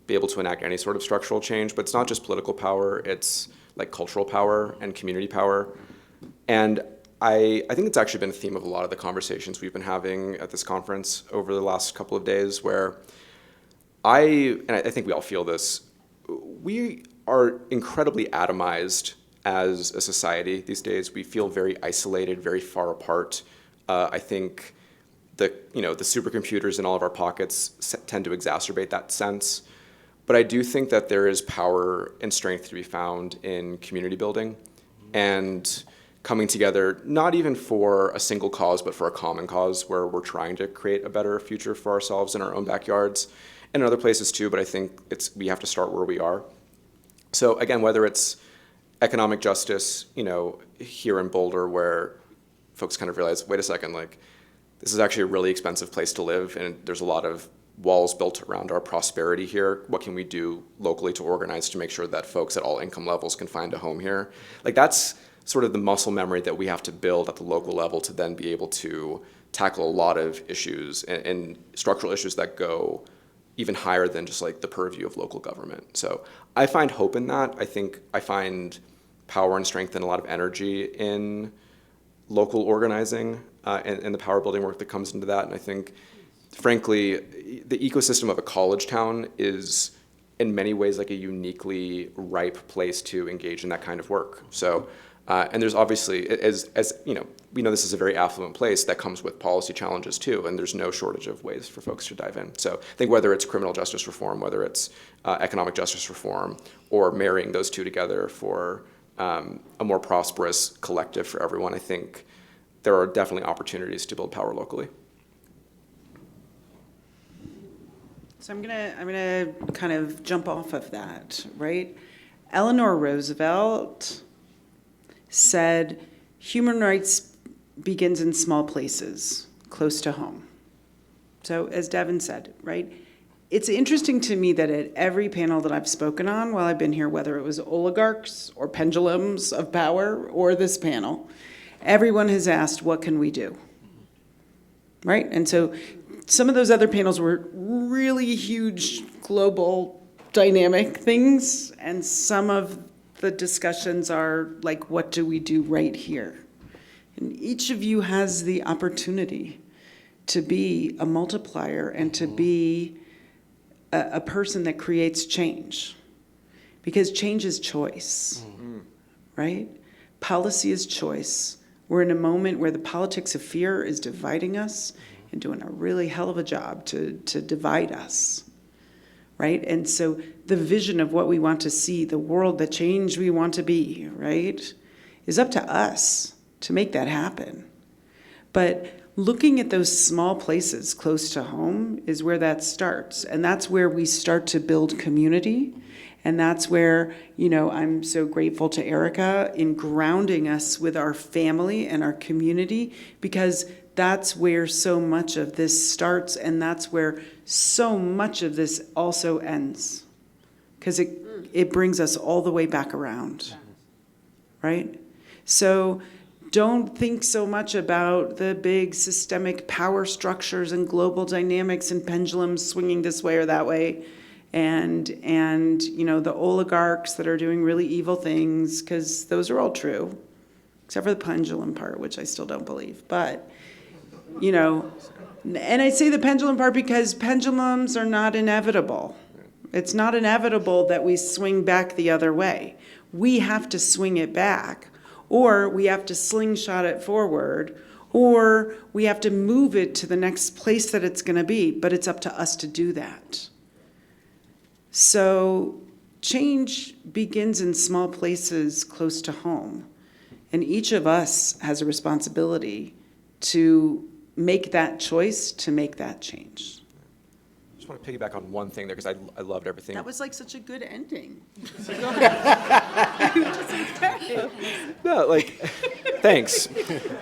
be able to enact any sort of structural change, but it's not just political power, it's like cultural power and community power. And I think it's actually been a theme of a lot of the conversations we've been having at this conference over the last couple of days, where I think we all feel this, we are incredibly atomized as a society these days. We feel very isolated, very far apart. I think the supercomputers in all of our pockets tend to exacerbate that sense. But I do think that there is power and strength to be found in community building and coming together, not even for a single cause, but for a common cause where we're trying to create a better future for ourselves in our own backyards and in other places too, but I think we have to start where we are. So again, whether it's economic justice, here in Boulder, where folks kind of realize, wait a second, like this is actually a really expensive place to live, and there's a lot of walls built around our prosperity here. What can we do locally to organize to make sure that folks at all income levels can find a home here? Like that's sort of the muscle memory that we have to build at the local level to then be able to tackle a lot of issues and structural issues that go even higher than just like the purview of local government. So I find hope in that. I think I find power and strength and a lot of energy in local organizing and the power building work that comes into that. And I think, frankly, the ecosystem of a college town is in many ways like a uniquely ripe place to engage in that kind of work. So, and there's obviously, as we know this is a very affluent place that comes with policy challenges too, and there's no shortage of ways for folks to dive in. So I think whether it's criminal justice reform, whether it's economic justice reform, or marrying those two together for a more prosperous collective for everyone, I think there are definitely opportunities to build power locally. So I'm gonna kind of jump off of that, right? Eleanor Roosevelt said, human rights begins in small places, close to home. So as Devon said, right? It's interesting to me that at every panel that I've spoken on while I've been here, whether it was oligarchs or pendulums of power or this panel, everyone has asked, what can we do? Right? And so some of those other panels were really huge global dynamic things, and some of the discussions are like, what do we do right here? And each of you has the opportunity to be a multiplier and to be a person that creates change. Because change is choice, right? Policy is choice. We're in a moment where the politics of fear is dividing us and doing a really hell of a job to divide us, right? And so the vision of what we want to see, the world, the change we want to be, right, is up to us to make that happen. But looking at those small places close to home is where that starts. And that's where we start to build community. And that's where, you know, I'm so grateful to Erica in grounding us with our family and our community, because that's where so much of this starts, and that's where so much of this also ends. Because it brings us all the way back around, right? So don't think so much about the big systemic power structures and global dynamics and pendulums swinging this way or that way, and you know, the oligarchs that are doing really evil things, because those are all true, except for the pendulum part, which I still don't believe. But, you know, and I say the pendulum part because pendulums are not inevitable. It's not inevitable that we swing back the other way. We have to swing it back, or we have to slingshot it forward, or we have to move it to the next place that it's going to be, but it's up to us to do that. So change begins in small places close to home, and each of us has a responsibility to make that choice, to make that change. I just want to piggyback on one thing there, because I loved everything. That was like such a good ending. No, like, thanks.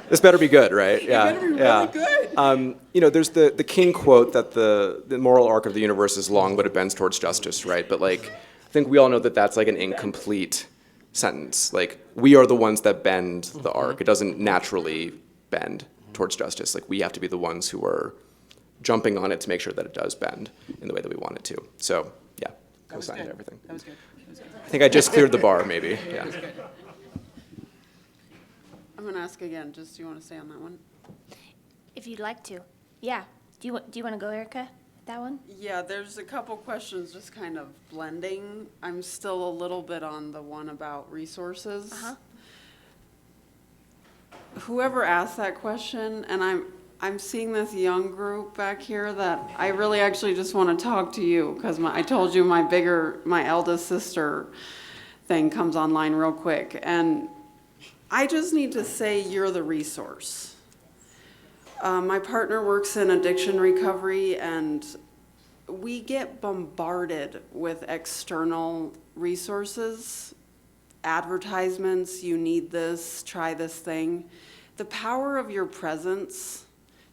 This better be good, right? Yeah, better be really good. You know, there's the king quote that the moral arc of the universe is long, but it bends towards justice, right? But like, I think we all know that that's like an incomplete sentence. Like, we are the ones that bend the arc. It doesn't naturally bend towards justice. Like, we have to be the ones who are jumping on it to make sure that it does bend in the way that we want it to. So, yeah, co-sign to everything. That was good. I think I just cleared the bar, maybe. Yeah. I'm going to ask again, just do you want to stay on that one? If you'd like to. Yeah. Do you want to go, Erica? That one? Yeah, there's a couple questions just kind of blending. I'm still a little bit on the one about resources. Uh-huh. Whoever asked that question, and I'm seeing this young group back here that I really actually just want to talk to you, because I told you my eldest sister thing comes online real quick, and I just need to say you're the resource. My partner works in addiction recovery, and we get bombarded with external resources, advertisements, you need this, try this thing. The power of your presence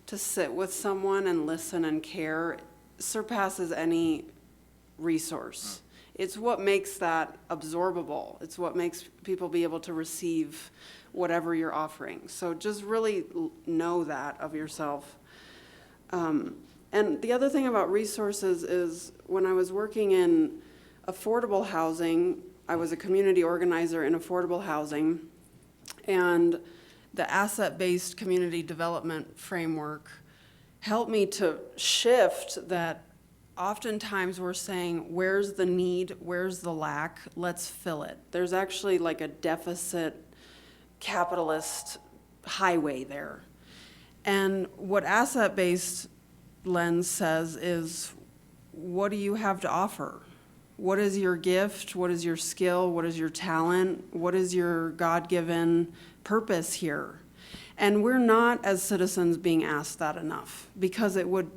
to sit with someone and listen and care surpasses any resource. It's what makes that absorbable. It's what makes people be able to receive whatever you're offering. So just really know that of yourself. And the other thing about resources is when I was working in affordable housing, I was a community organizer in affordable housing, and the asset-based community development framework helped me to shift that. Oftentimes we're saying, where's the need, where's the lack, let's fill it. There's actually like a deficit capitalist highway there. And what asset-based lens says is, what do you have to offer? what is your gift? What is your skill? What is your talent? What is your God-given purpose here? And we're not, as citizens, being asked that enough, because it would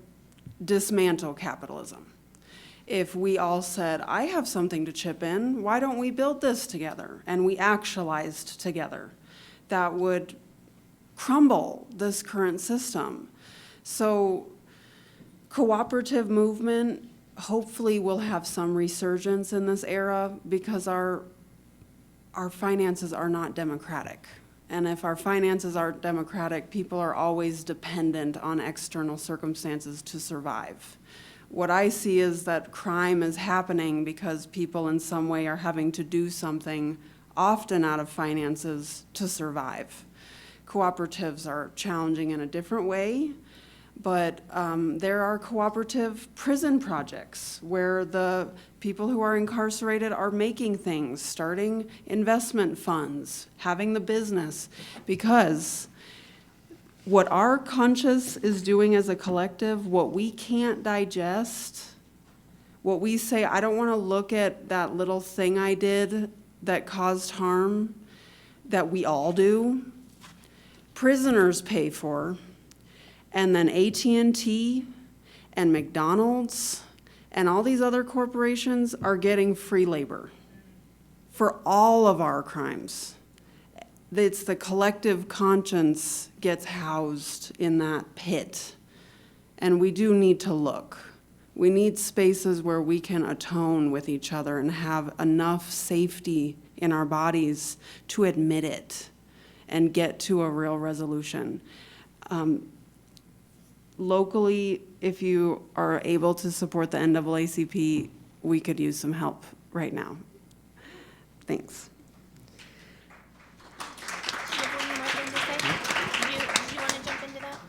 dismantle capitalism. If we all said, I have something to chip in, why don't we build this together? And we actualized together. That would crumble this current system. So cooperative movement hopefully will have some resurgence in this era, because our finances are not democratic. And if our finances aren't democratic, people are always dependent on external circumstances to survive. What I see is that crime is happening because people in some way are having to do something, often out of finances, to survive. Cooperatives are challenging in a different way, but there are cooperative prison projects where the people who are incarcerated are making things, starting investment funds, having the business, because what our conscience is doing as a collective, what we can't digest, what we say, I don't want to look at that little thing I did that caused harm, that we all do, prisoners pay for, and then AT&T and McDonald's and all these other corporations are getting free labor for all of our crimes. It's the collective conscience gets housed in that pit. And we do need to look. We need spaces where we can atone with each other and have enough safety in our bodies to admit it and get to a real resolution. Locally, if you are able to support the NAACP, we could use some help right now. Thanks. Do you have one more thing to say? Do you want to jump into that?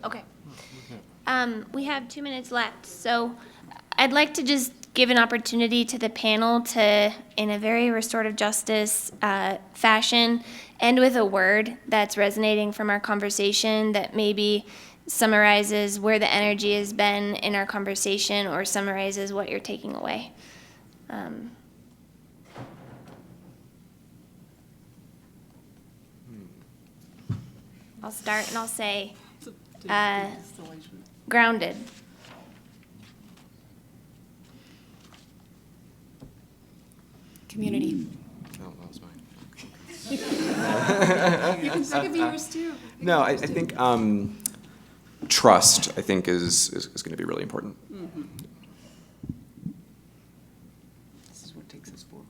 Okay. We have 2 minutes left, so I'd like to just give an opportunity to the panel to, in a very restorative justice fashion, end with a word that's resonating from our conversation that maybe summarizes where the energy has been in our conversation or summarizes what you're taking away. I'll start and I'll say grounded. Community. No, that was mine. You can think of yours too. No, I think trust, I think, is going to be really important. Mm-hmm. This is what takes us forward.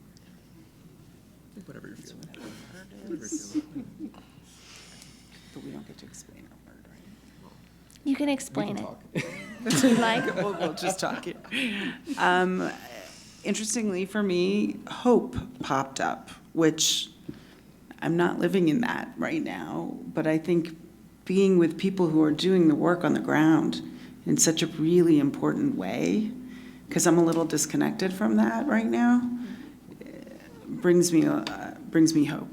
Whatever you're feeling. But we don't get to explain our word, right? You can explain it. Talk. If you'd like. We'll just talk here. Interestingly for me, hope popped up, which I'm not living in that right now, but I think being with people who are doing the work on the ground in such a really important way, because I'm a little disconnected from that right now, brings me hope.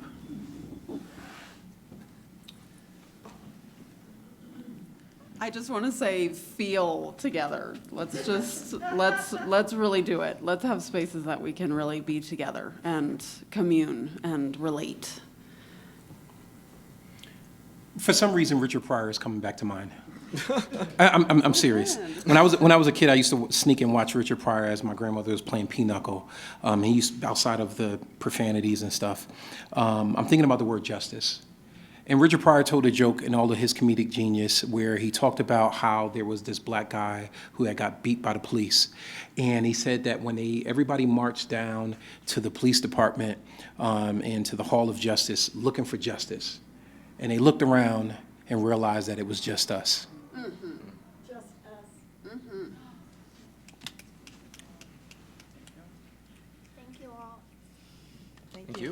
I just want to say, feel together. Let's really do it. Let's have spaces that we can really be together and commune and relate. For some reason, Richard Pryor is coming back to mind. I'm serious. When I was a kid, I used to sneak and watch Richard Pryor as my grandmother was playing pinochle. He used, outside of the profanities and stuff. I'm thinking about the word justice. And Richard Pryor told a joke in all of his comedic genius where he talked about how there was this black guy who had got beat by the police. And he said that when everybody marched down to the police department and to the Hall of Justice looking for justice, and they looked around and realized that it was just us. Mm-hmm. Just us. Mm-hmm. Thank you all. Thank you.